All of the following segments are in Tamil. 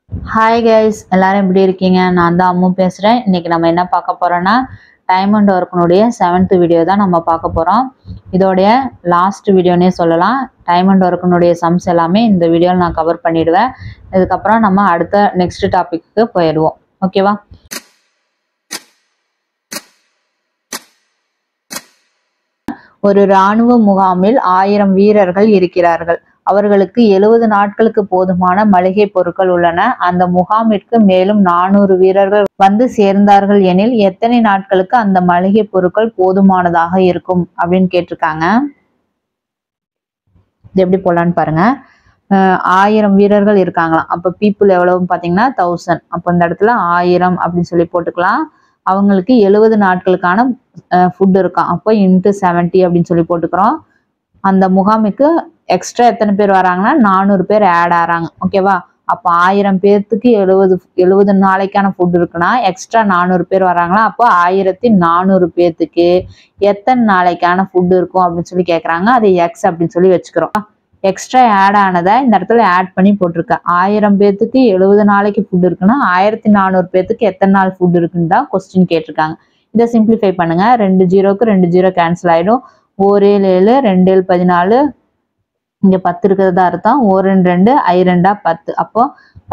ஹாய் கைஸ், எல்லாரும் எப்படி இருக்கீங்க? நான் தான் அம்மு பேசுகிறேன். இன்றைக்கி நம்ம என்ன பார்க்க போகிறோன்னா டைம் அண்ட் ஒர்க்கினுடைய 7th வீடியோ தான் நம்ம பார்க்க போகிறோம். இதோடைய லாஸ்ட் வீடியோனே சொல்லலாம். டைம் அண்ட் ஒர்க்கினுடைய சம்ஸ் எல்லாமே இந்த வீடியோவில் நான் கவர் பண்ணிவிடுவேன். இதுக்கப்புறம் நம்ம அடுத்த நெக்ஸ்ட் டாபிக்கு போயிடுவோம். ஓகேவா? ஒரு இராணுவ முகாமில் 1000 வீரர்கள் இருக்கிறார்கள். அவர்களுக்கு 70 நாட்களுக்கு போதுமான மளிகை பொருட்கள் உள்ளன. அந்த முகாமிற்கு மேலும் 400 வீரர்கள் வந்து சேர்ந்தார்கள் எனில் எத்தனை நாட்களுக்கு அந்த மளிகை பொருட்கள் போதுமானதாக இருக்கும் அப்படின்னு கேட்டிருக்காங்க. இது எப்படி போலான்னு பாருங்க. 1000 வீரர்கள் இருக்காங்களாம். அப்ப பீப்புள் எவ்வளவுன்னு பாத்தீங்கன்னா 1000. அப்ப இந்த இடத்துல 1000 அப்படின்னு சொல்லி போட்டுக்கலாம். அவங்களுக்கு 70 நாட்களுக்கான ஃபுட் இருக்கான். அப்போ இன்ட்டு 70 அப்படின்னு சொல்லி போட்டுக்கிறோம். அந்த முகாமுக்கு எக்ஸ்ட்ரா எத்தனை பேர் வராங்கன்னா 400 பேர் ஆட் ஆகிறாங்க. ஓகேவா? அப்போ 1000 பேர்த்துக்கு 70 நாளைக்கான ஃபுட் இருக்குன்னா எக்ஸ்ட்ரா 400 பேர் வராங்களா? அப்போ 1400 பேர்த்துக்கு எத்தனை நாளைக்கான ஃபுட் இருக்கும் அப்படின்னு சொல்லி கேட்குறாங்க. அது எக்ஸ் அப்படின்னு சொல்லி வச்சுக்கிறோம். எக்ஸ்ட்ரா ஆட் ஆனதை இந்த இடத்துல ஆட் பண்ணி போட்டிருக்கேன். 1000 பேர்த்துக்கு 70 நாளைக்கு ஃபுட் இருக்குன்னா 1400 பேர்த்துக்கு எத்தனை நாள் ஃபுட் இருக்குன்னு தான் கொஸ்டின் கேட்டிருக்காங்க. இதை சிம்பிளிஃபை பண்ணுங்க. 2 0க்கு 2 0 கேன்சல் ஆயிடும். 1 7 2 7 14. இங்க 10 இருக்கிறதா அர்த்தம். 1 2 I 2 10. அப்போ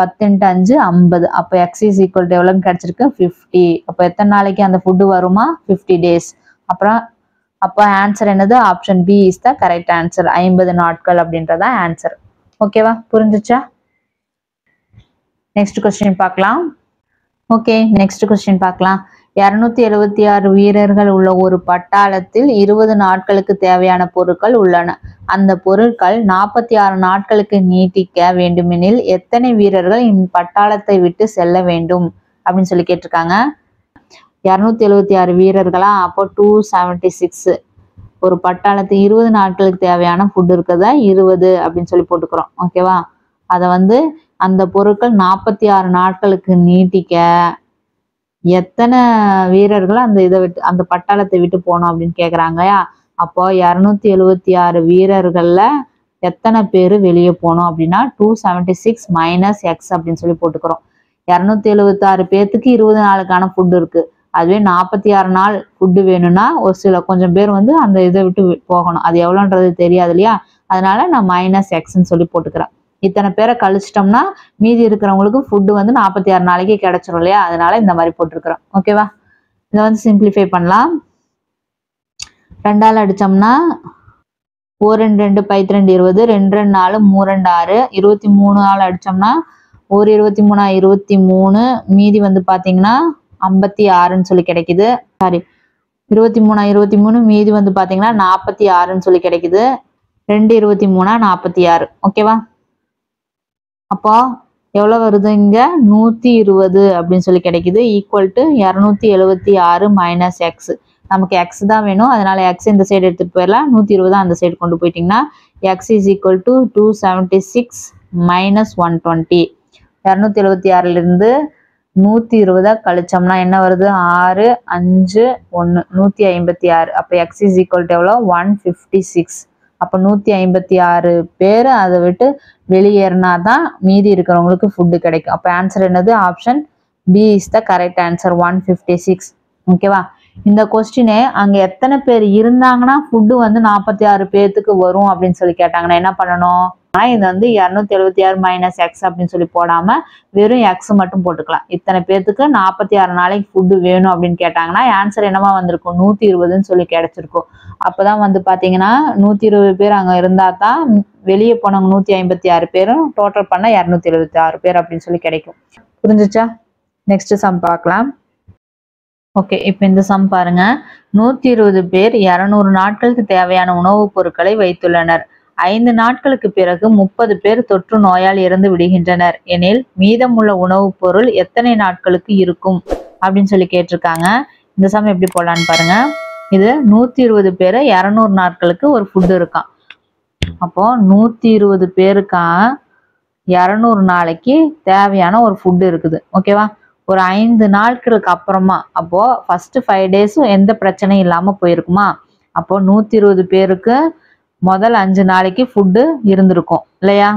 10 × 5 50. அப்போ x is equal to எவ்வளோன்னு கிடைச்சிருக்கு? 50. அப்போ எத்தனை நாளைக்கு அந்த ஃபுட்டு வருமா? 50 days. அப்புறம் அப்போ ஆன்சர் என்னது? Option B is the correct answer. 50 நாட்கள் அப்படின்றதா ஆன்சர். ஓகேவா? புரிஞ்சுச்சா? நெக்ஸ்ட் கொஸ்டின் பார்க்கலாம். ஓகே, நெக்ஸ்ட் கொஸ்டின் பார்க்கலாம். 276 வீரர்கள் உள்ள ஒரு பட்டாளத்தில் 20 நாட்களுக்கு தேவையான பொருட்கள் உள்ளன. அந்த பொருட்கள் 46 நாட்களுக்கு நீட்டிக்க வேண்டுமெனில் எத்தனை வீரர்கள் பட்டாளத்தை விட்டு செல்ல வேண்டும் அப்படின்னு சொல்லி கேட்டிருக்காங்க. 276 வீரர்களா? அப்போ 276. ஒரு பட்டாளத்து 20 நாட்களுக்கு தேவையான ஃபுட் இருக்கிறதா 20 அப்படின்னு சொல்லி போட்டுக்கிறோம். ஓகேவா? அதை அந்த பொருட்கள் 46 நாட்களுக்கு நீட்டிக்க எத்தனை வீரர்கள் அந்த பட்டாளத்தை விட்டு போனோம் அப்படின்னு கேட்குறாங்கயா. அப்போ 276 வீரர்கள்ல எத்தனை பேர் வெளியே போனோம் அப்படின்னா 276 மைனஸ் எக்ஸ் அப்படின்னு சொல்லி போட்டுக்கிறோம். 276 பேர்த்துக்கு 20 நாளுக்கான ஃபுட் இருக்கு. அதுவே 46 நாள் ஃபுட்டு வேணும்னா ஒரு கொஞ்சம் பேர் அந்த இதை விட்டு போகணும். அது எவ்வளோன்றது தெரியாது இல்லையா? அதனால நான் மைனஸ் எக்ஸ்ன்னு சொல்லி போட்டுக்கிறேன். இத்தனை பேரை கழிச்சிட்டோம்னா மீதி இருக்கிறவங்களுக்கு ஃபுட்டு 46 நாளைக்கு கிடைச்சிரும் இல்லையா? அதனால இந்த மாதிரி போட்டிருக்கிறோம். ஓகேவா? இதை சிம்பிளிஃபை பண்ணலாம். 2ஆல் அடிச்சோம்னா 4 2 2 2 20, 2 2 4 3 2 6, 23ஆல் அடிச்சோம்னா 1 23 23, மீதி பாத்தீங்கன்னா 56ன்னு சொல்லி கிடைக்குது. சாரி, 23 23, மீதி பாத்தீங்கன்னா 46ன்னு சொல்லி கிடைக்குது. 2 23 46. ஓகேவா? அப்போ எவ்வளவு வருது? இங்க 120 அப்படின்னு சொல்லி கிடைக்குது. Equal to 276 minus X. நமக்கு எக்ஸ் தான் வேணும். அதனால எக்ஸ் இந்த சைடு எடுத்துட்டு போயிடலாம். 120 அந்த சைடு கொண்டு போயிட்டீங்கன்னா X is equal to 276 minus 120. 276ல இருந்து 120 கழிச்சோம்னா என்ன வருது? 6 5 1 156. அப்போ எக்ஸ் இஸ் ஈக்குவல் டு எவ்வளோ? 156. அப்போ 156 பேர் அதை விட்டு வெளியேறினா தான் மீதி இருக்கிறவங்களுக்கு ஃபுட்டு கிடைக்கும். அப்போ ஆன்சர் என்னது? Option B is the correct answer, 156. ஓகேவா? இந்த கொஸ்டினே அங்கே எத்தனை பேர் இருந்தாங்கன்னா ஃபுட்டு 46 பேர்த்துக்கு வரும் அப்படின்னு சொல்லி கேட்டாங்கன்னா என்ன பண்ணணும்? இது 276 மைனஸ் எக்ஸ் அப்படின்னு சொல்லி போடாம வெறும் எக்ஸ் மட்டும் போட்டுக்கலாம். இத்தனை பேர்த்துக்கு 46 நாளைக்கு ஃபுட்டு வேணும் அப்படின்னு கேட்டாங்கன்னா ஆன்சர் என்னவா வந்திருக்கும்? 120ன்னு சொல்லி கிடைச்சிருக்கும். அப்பதான் பாத்தீங்கன்னா 120 பேர் அங்க இருந்தா தான் வெளியே போனவங்க 156 பேரும் டோட்டல் பண்ண 276 பேர் அப்படின்னு சொல்லி கிடைக்கும். புரிஞ்சுச்சா? நெக்ஸ்ட் சம் பார்க்கலாம். ஓகே, இப்போ இந்த சம் பாருங்க. 120 பேர் 200 நாட்களுக்கு தேவையான உணவுப் பொருட்களை வைத்துள்ளனர். 5 நாட்களுக்கு பிறகு 30 பேர் தொற்று நோயால் இறந்து விடுகின்றனர் எனில் மீதமுள்ள உணவுப் பொருள் எத்தனை நாட்களுக்கு இருக்கும் அப்படின்னு சொல்லி கேட்டிருக்காங்க. இந்த சம் எப்படி போடலான்னு பாருங்க. இது 120 பேர் 200 நாட்களுக்கு ஒரு ஃபுட்டு இருக்கான். அப்போ 120 பேருக்கா 200 நாளைக்கு தேவையான ஒரு ஃபுட்டு இருக்குது. ஓகேவா? ஒரு 5 நாட்களுக்கு அப்புறமா, அப்போ ஃபர்ஸ்ட் 5 டேஸும் எந்த பிரச்சனையும் இல்லாம போயிருக்குமா? அப்போ 120 பேருக்கு முதல் 5 நாளைக்கு ஃபுட்டு இருந்திருக்கும் இல்லையா?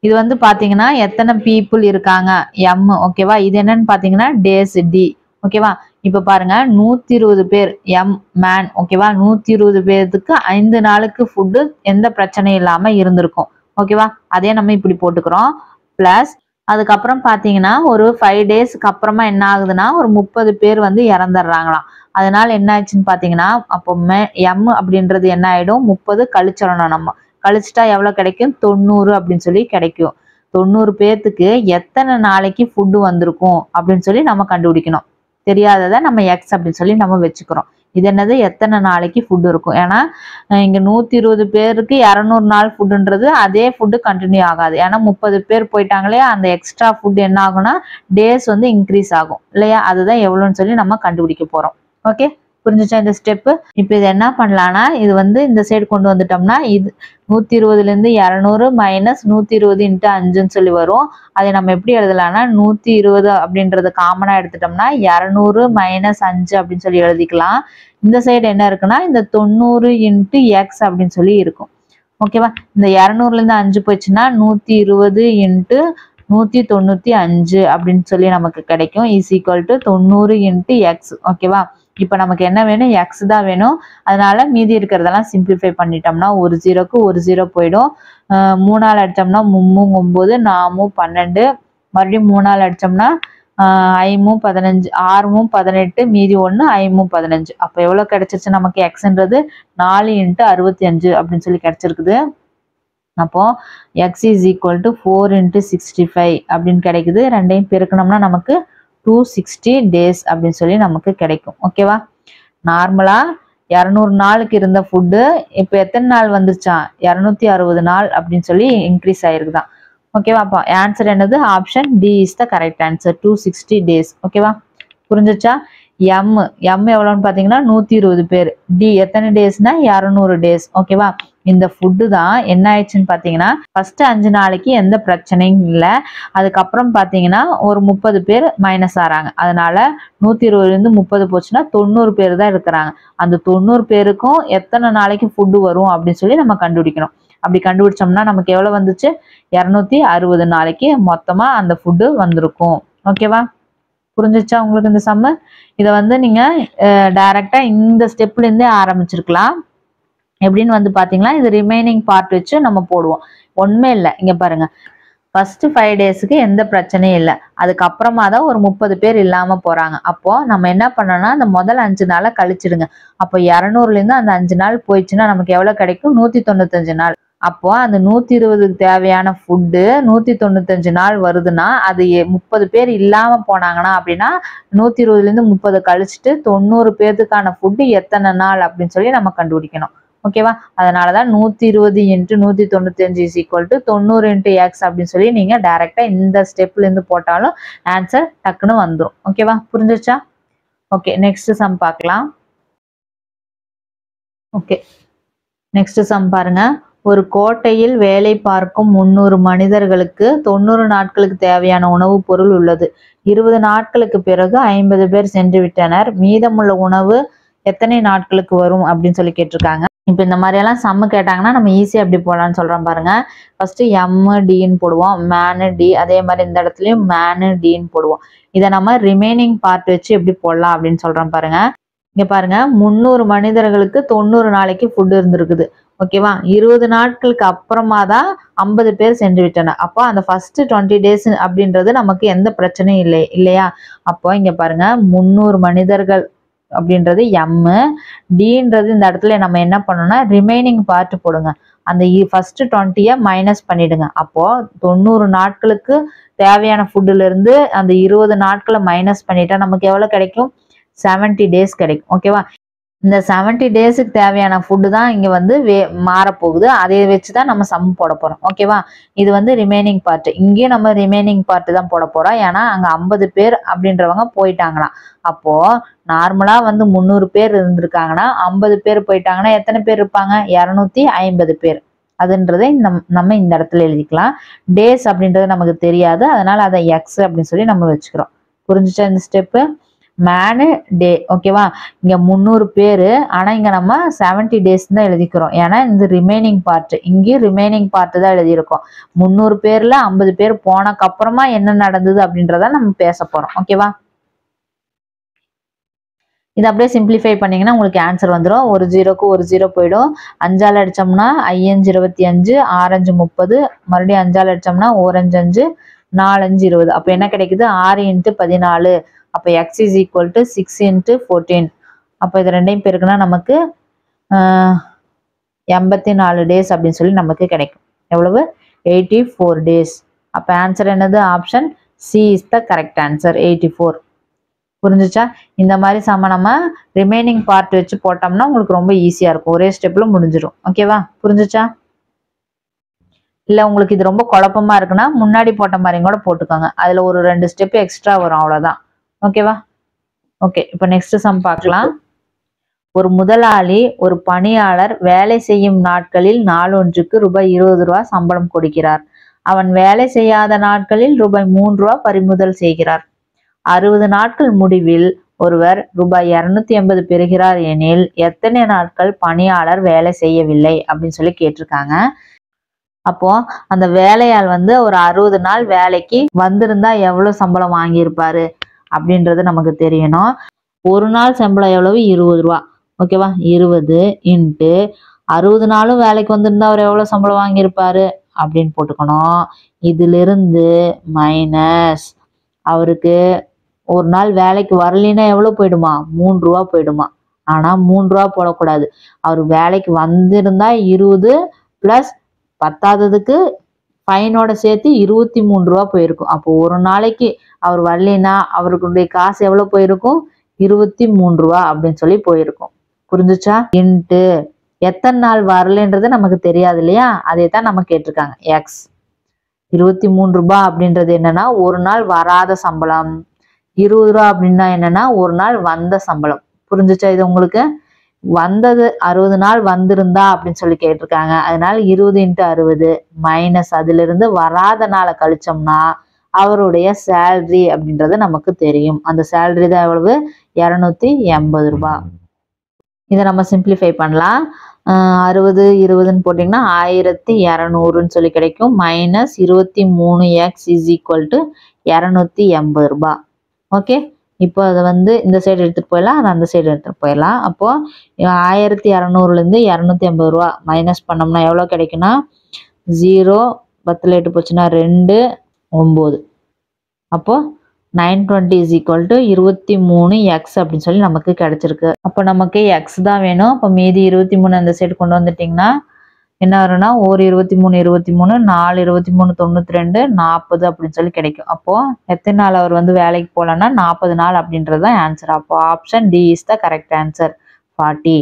இது வந்து பாத்தீங்கன்னா எத்தனை பீப்புள் இருக்காங்க எம். ஓகேவா, இது என்னன்னு பாத்தீங்கன்னா டேஸ் டி. ஓகேவா, இப்ப பாருங்க 120 பேர் எம் மேன். ஓகேவா, 120 பேருக்கு 5 நாளுக்கு ஃபுட்டு எந்த பிரச்சனையும் இல்லாம இருந்திருக்கும். ஓகேவா, அதே நம்ம இப்படி போட்டுக்கிறோம். பிளஸ் அதுக்கப்புறம் பாத்தீங்கன்னா ஒரு 5 டேஸ்க்கு அப்புறமா என்ன ஆகுதுன்னா ஒரு 30 பேர் வந்து இறந்துடுறாங்களாம். அதனால என்ன ஆச்சுன்னு பாத்தீங்கன்னா அப்போ எம் அப்படின்றது என்ன ஆயிடும், 30 கழிச்சிடணும். நம்ம கழிச்சிட்டா எவ்வளவு கிடைக்கும், 90 அப்படின்னு சொல்லி கிடைக்கும். 90 பேர்த்துக்கு எத்தனை நாளைக்கு ஃபுட்டு வந்திருக்கும் அப்படின்னு சொல்லி நம்ம கண்டுபிடிக்கணும். தெரியாததை நம்ம எக்ஸ் அப்படின்னு சொல்லி நம்ம வச்சுக்கிறோம். இது என்னது, எத்தனை நாளைக்கு ஃபுட் இருக்கும். ஏன்னா இங்க 120 பேருக்கு 200 நாள் ஃபுட்டுன்றது அதே ஃபுட்டு கண்டினியூ ஆகாது. ஏன்னா 30 பேர் போயிட்டாங்களே, அந்த எக்ஸ்ட்ரா ஃபுட் என்ன ஆகும்னா டேஸ் வந்து இன்க்ரீஸ் ஆகும் இல்லையா. அதுதான் எவ்வளோன்னு சொல்லி நம்ம கண்டுபிடிக்க போறோம். ஓகே, புரிஞ்சுச்சா இந்த ஸ்டெப்பு. இப்போ இது என்ன பண்ணலாம்னா இது வந்து இந்த சைடு கொண்டு வந்துட்டோம்னா இது 120ல இருந்து 200 மைனஸ் 120 இன்ட்டு 5ன்னு சொல்லி வரும். அதை நம்ம எப்படி எழுதலாம்னா 120 அப்படின்றத காமனா எடுத்துட்டோம்னா 200 மைனஸ் 5 அப்படின்னு சொல்லி எழுதிக்கலாம். இந்த சைடு என்ன இருக்குன்னா இந்த 90 இன்ட்டு எக்ஸ் அப்படின்னு சொல்லி இருக்கும். ஓகேவா, இந்த 200ல இருந்து 5 போச்சுன்னா 120 இன்ட்டு 195 அப்படின்னு சொல்லி நமக்கு கிடைக்கும். Is equal to 90 into X. ஓகேவா, இப்போ நமக்கு என்ன வேணும், எக்ஸ் தான் வேணும். அதனால மீதி இருக்கிறதெல்லாம் சிம்பிளிஃபை பண்ணிட்டோம்னா ஒரு ஜீரோக்கு ஒரு ஜீரோ போயிடும். 3ஆல் அடிச்சோம்னா 3 9 4 12, மறுபடியும் 3ஆல் அடிச்சோம்னா 5 15 6 18, மீதி 1 5 15. அப்போ எவ்வளோ கிடைச்சிருச்சு நமக்கு, எக்ஸ்ன்றது 4 இன்ட்டு 65 அப்படின்னு சொல்லி கிடைச்சிருக்குது. அப்போ X is equal to 4 into 65 அப்படின்னு கிடைக்குது. ரெண்டையும் பெருக்கணும்னா நமக்கு 260 டேஸ் அப்படின்னு சொல்லி நமக்கு கிடைக்கும். ஓகேவா, நார்மலா 200 நாளுக்கு இருந்த ஃபுட்டு இப்போ எத்தனை நாள் வந்துருச்சா, 260 நாள் அப்படின்னு சொல்லி இன்க்ரீஸ் ஆயிருக்குதான். ஓகேவா, அப்போ ஆன்சர் என்னது, option D is the correct answer, 260 days. ஓகேவா, புரிஞ்சிச்சா. எம் எவ்வளோன்னு பார்த்தீங்கன்னா 120 பேர். டி எத்தனை டேஸ்னா 200 டேஸ். ஓகேவா, இந்த ஃபுட்டு தான் என்ன ஆயிடுச்சுன்னு பார்த்தீங்கன்னா ஃபர்ஸ்ட் 5 நாளைக்கு எந்த பிரச்சனையும் இல்லை. அதுக்கப்புறம் பார்த்தீங்கன்னா ஒரு 30 பேர் மைனஸ் ஆறாங்க. அதனால 120லேருந்து 30 போச்சுன்னா 90 பேர் தான் இருக்கிறாங்க. அந்த 90 பேருக்கும் எத்தனை நாளைக்கு ஃபுட்டு வரும் அப்படின்னு சொல்லி நம்ம கண்டுபிடிக்கணும். அப்படி கண்டுபிடிச்சோம்னா நமக்கு எவ்வளோ வந்துச்சு, 260 நாளைக்கு மொத்தமா அந்த ஃபுட்டு வந்திருக்கும். ஓகேவா, புரிஞ்சிச்சா உங்களுக்கு இந்த சம்மு. இதை வந்து நீங்க டைரக்டா இந்த ஸ்டெப்ல இருந்தே ஆரம்பிச்சிருக்கலாம். எப்படின்னு வந்து பாத்தீங்கன்னா இது ரிமைனிங் பார்ட் வச்சு நம்ம போடுவோம். ஒண்ணுமே இல்லை, இங்க பாருங்க. ஃபர்ஸ்ட் 5 டேஸ்க்கு எந்த பிரச்சனையும் இல்லை. அதுக்கப்புறமா தான் ஒரு 30 பேர் இல்லாம போறாங்க. அப்போ நம்ம என்ன பண்ணோம்னா அந்த முதல் 5 நாளை கழிச்சிடுங்க. அப்போ 200ல இருந்து அந்த 5 நாள் போயிடுச்சுன்னா நமக்கு எவ்வளவு கிடைக்கும், 195 நாள். அப்போ அந்த 120க்கு தேவையான ஃபுட்டு 195 நாள் வருதுன்னா அது 30 பேர் இல்லாம போனாங்கன்னா அப்படின்னா 120ல இருந்து 30 கழிச்சுட்டு 90 பேர்த்துக்கான ஃபுட்டு எத்தனை நாள் அப்படின்னு சொல்லி நம்ம கண்டுபிடிக்கணும். ஓகேவா, அதனாலதான் 120 into 195 is equal to 90 into X அப்படின்னு சொல்லி நீங்க டைரக்டா இந்த ஸ்டெப்ல இருந்து போட்டாலும் ஆன்சர் டக்குன்னு வந்துடும். ஓகேவா, புரிஞ்சிச்சா. ஓகே, நெக்ஸ்ட் சம் பார்க்கலாம். ஓகே, நெக்ஸ்ட் சம் பாருங்க. ஒரு கோட்டையில் வேலை பார்க்கும் 300 மனிதர்களுக்கு 90 நாட்களுக்கு தேவையான உணவுப் பொருள் உள்ளது. 20 நாட்களுக்கு பிறகு 50 பேர் சென்று விட்டனர். மீதமுள்ள உணவு எத்தனை நாட்களுக்கு வரும் அப்படின்னு சொல்லி கேட்டிருக்காங்க. இப்போ இந்த மாதிரி எல்லாம் சம்மு கேட்டாங்கன்னா நம்ம ஈஸியா எப்படி போடலாம்னு சொல்றோம் பாருங்க. ஃபர்ஸ்ட் எம் டின்னு போடுவோம், மேனு டி. அதே மாதிரி இந்த இடத்துலயும் மேனு டின்னு போடுவோம். இதை நம்ம ரிமைனிங் பார்ட் வச்சு எப்படி போடலாம் அப்படின்னு சொல்றோம் பாருங்க. இங்க பாருங்க, 300 மனிதர்களுக்கு 90 நாளைக்கு ஃபுட் இருந்திருக்குது. ஓகேவா, 20 நாட்களுக்கு அப்புறமா தான் 50 பேர் சென்று விட்டனர். அப்போ அந்த ஃபர்ஸ்ட் 20 டேஸ் அப்படின்றது நமக்கு எந்த பிரச்சனையும் இல்லை இல்லையா. அப்போ இங்க பாருங்க 300 மனிதர்கள் அப்படின்றது எம், டின்றது இந்த இடத்துல நம்ம என்ன பண்ணணும்னா ரிமைனிங் பார்ட் போடுங்க. அந்த ஃபர்ஸ்ட் 20யை மைனஸ் பண்ணிடுங்க. அப்போ 90 நாட்களுக்கு தேவையான ஃபுட்டுல இருந்து அந்த 20 நாட்களை மைனஸ் பண்ணிட்டா நமக்கு எவ்வளவு கிடைக்கும், 70 டேஸ் கிடைக்கும். ஓகேவா, இந்த 70 டேஸுக்கு தேவையான ஃபுட்டு தான் இங்க வந்து மாறப்போகுது. அதை வச்சுதான் நம்ம சம் போட போறோம். ஓகேவா, இது வந்து ரிமைனிங் பார்ட். இங்கேயும் நம்ம ரிமைனிங் பார்ட் தான் போட போறோம். ஏன்னா அங்க 50 பேர் அப்படின்றவங்க போயிட்டாங்களாம். அப்போ நார்மலா வந்து 300 பேர் இருந்திருக்காங்கன்னா 50 பேர் போயிட்டாங்கன்னா எத்தனை பேர் இருப்பாங்க, 250 பேர். அதுன்றதை நம்ம இந்த இடத்துல எழுதிக்கலாம். டேஸ் அப்படின்றது நமக்கு தெரியாது, அதனால அதை எக்ஸ் அப்படின்னு சொல்லி நம்ம வச்சுக்கிறோம். புரிஞ்சுச்சா இந்த ஸ்டெப்பு. மேனு டே. ஓகேவா, இங்க 300 பேரு, ஆனா இங்க நம்ம 70 டேஸ் தான் எழுதிக்கிறோம். ஏன்னா இந்த ரிமைனிங் பார்ட், இங்கேயும் ரிமைனிங் பார்ட் தான் எழுதியிருக்கோம். 300 பேர்ல 50 பேர் போனக்கு அப்புறமா என்ன நடந்தது அப்படின்றத நம்ம பேச போறோம். ஓகேவா, இது அப்படியே சிம்பிளிஃபை பண்ணீங்கன்னா உங்களுக்கு ஆன்சர் வந்துடும். ஒரு ஜீரோக்கு ஒரு ஜீரோ போயிடும். 5ஆல் அடிச்சோம்னா 5 25, 6 30, மறுபடியும் 5ஆல் அடிச்சோம்னா 1 5 5, 4 5 20. அப்போ என்ன கிடைக்குது? 6 × 14. அப்போ x is equal to 6 × 14. அப்போ இது ரெண்டையும் பெருக்குனா நமக்கு 84 டேஸ் அப்படின்னு சொல்லி நமக்கு கிடைக்கும். எவ்வளவு? 84 டேஸ். அப்போ ஆன்சர் என்னது? Option C is the correct answer, 84. புரிஞ்சுச்சா? இந்த மாதிரி சம நம்ம ரிமைனிங் பார்ட் வச்சு போட்டோம்னா உங்களுக்கு ரொம்ப ஈஸியா இருக்கும். ஒரே ஸ்டெப்ல முடிஞ்சிடும். ஓகேவா, புரிஞ்சுச்சா? இல்ல உங்களுக்கு இது ரொம்ப குழப்பமா இருக்குன்னா முன்னாடி போட்ட மாதிரி கூட போட்டுக்கோங்க. அதுல ஒரு 2 ஸ்டெப் எக்ஸ்ட்ரா வரும், அவ்வளவுதான். ஓகேவா? ஓகே, இப்போ நெக்ஸ்ட் சம் பார்க்கலாம். ஒரு முதலாளி ஒரு பணியாளர் வேலை செய்யும் நாட்களில் நாளொன்றுக்கு ரூபாய் 20 சம்பளம் கொடுக்கிறார். அவன் வேலை செய்யாத நாட்களில் ரூபாய் 3 பறிமுதல் செய்கிறார். 60 நாட்கள் முடிவில் ஒருவர் ரூபாய் 280 பெறுகிறார் எனில் எத்தனை நாட்கள் பணியாளர் வேலை செய்யவில்லை அப்படின்னு சொல்லி கேட்டிருக்காங்க. அப்போ அந்த வேலையாள் வந்து ஒரு 60 நாள் வேலைக்கு வந்திருந்தா எவ்வளவு சம்பளம் வாங்கியிருப்பாரு அப்படின்றது நமக்கு தெரியணும். ஒரு நாள் சம்பளம் எவ்வளவு? 20 ஓகேவா, 20 × 60 நாளும் வேலைக்கு வந்திருந்தா அவர் எவ்வளவு சம்பளம் வாங்கியிருப்பாரு அப்படின்னு போட்டுக்கணும். இதுல இருந்து மைனஸ் அவருக்கு ஒரு நாள் வேலைக்கு வரலைன்னா எவ்வளவு போயிடுமா? 3 போயிடுமா. ஆனா 3 போடக்கூடாது. அவர் வேலைக்கு வந்திருந்தா 20 பிளஸ் 10ஆவதுக்கு ஃபைனோட சேர்த்து 23 போயிருக்கும். அப்போ ஒரு நாளைக்கு அவர் வரலைன்னா அவருக்குடைய காசு எவ்வளவு போயிருக்கும்? 23 அப்படின்னு சொல்லி போயிருக்கும். புரிஞ்சுச்சா? இன்ட்டு எத்தனை நாள் வரலன்றது நமக்கு தெரியாது இல்லையா, அதே தான் நம்ம கேட்டிருக்காங்க. எக்ஸ் 23 அப்படின்றது என்னன்னா ஒரு நாள் வராத சம்பளம். 20 அப்படின்னா என்னன்னா ஒரு நாள் வந்த சம்பளம். புரிஞ்சுச்சா? இது உங்களுக்கு வந்தது 60 நாள் வந்திருந்தா அப்படின்னு சொல்லி கேட்டிருக்காங்க. அதனால 20 × 60 மைனஸ் அதுல இருந்து வராத நாளை கழிச்சோம்னா அவருடைய சேலரி அப்படின்றது நமக்கு தெரியும். அந்த சேலரி தான் எவ்வளவு? 280. இதை நம்ம சிம்பிளிஃபை பண்ணலாம். 60 20ன்னு போட்டிங்கன்னா 1200ன்னு சொல்லி கிடைக்கும். Minus 23x is equal to 280. Okay, இப்போ அதை வந்து இந்த சைடு எடுத்துட்டு போயிடலாம், அது அந்த சைடு எடுத்துட்டு போயிடலாம். அப்போ 1200லேருந்து 280 மைனஸ் பண்ணோம்னா எவ்வளோ கிடைக்குன்னா 0 10 8 போச்சுன்னா 2 9. அப்போ 920 இஸ் ஈக்குவல் டு 23x அப்படின்னு சொல்லி நமக்கு கிடைச்சிருக்கு. அப்போ நமக்கு எக்ஸ் தான் வேணும். அப்போ மீதி 23 அந்த சைடு கொண்டு வந்துட்டிங்கன்னா என்ன வரும்னா 1 23 23 4 23 92 40 அப்படின்னு சொல்லி கிடைக்கும். அப்போ எத்தனை நாள் அவர் வந்து வேலைக்கு போகலன்னா 40 நாள் அப்படின்றது தான் ஆன்சர். அப்போ option D is the correct answer, 40.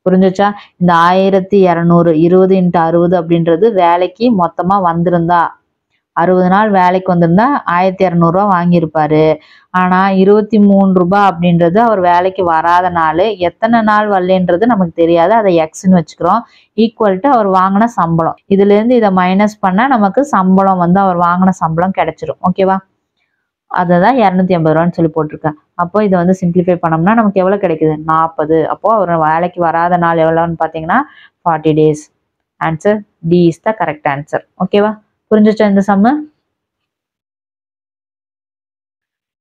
புரிஞ்சுச்சா? இந்த 1200 20 × 60 அப்படின்றது வேலைக்கு மொத்தமா வந்திருந்தா 60 நாள் வேலைக்கு வந்திருந்தா 1200 வாங்கியிருப்பாரு. ஆனா 23 அப்படின்றது அவர் வேலைக்கு வராத நாள். எத்தனை நாள் வரலன்றது நமக்கு தெரியாது, அதை எக்ஸ்ன்னு வச்சுக்கிறோம். ஈக்குவல் டு அவர் வாங்கின சம்பளம். இதுல இருந்து இதை மைனஸ் பண்ணா நமக்கு சம்பளம் வந்து அவர் வாங்கின சம்பளம் கிடைச்சிரும். ஓகேவா, அததான் 280 சொல்லி போட்டிருக்கேன். அப்போ இதை வந்து சிம்பிளிஃபை பண்ணோம்னா நமக்கு எவ்வளவு கிடைக்குது? 40. அப்போ அவர் வேலைக்கு வராத நாள் எவ்வளோன்னு பாத்தீங்கன்னா 40 days. Answer D is the correct answer. ஓகேவா, புரிஞ்சுச்சா இந்த சம்மு?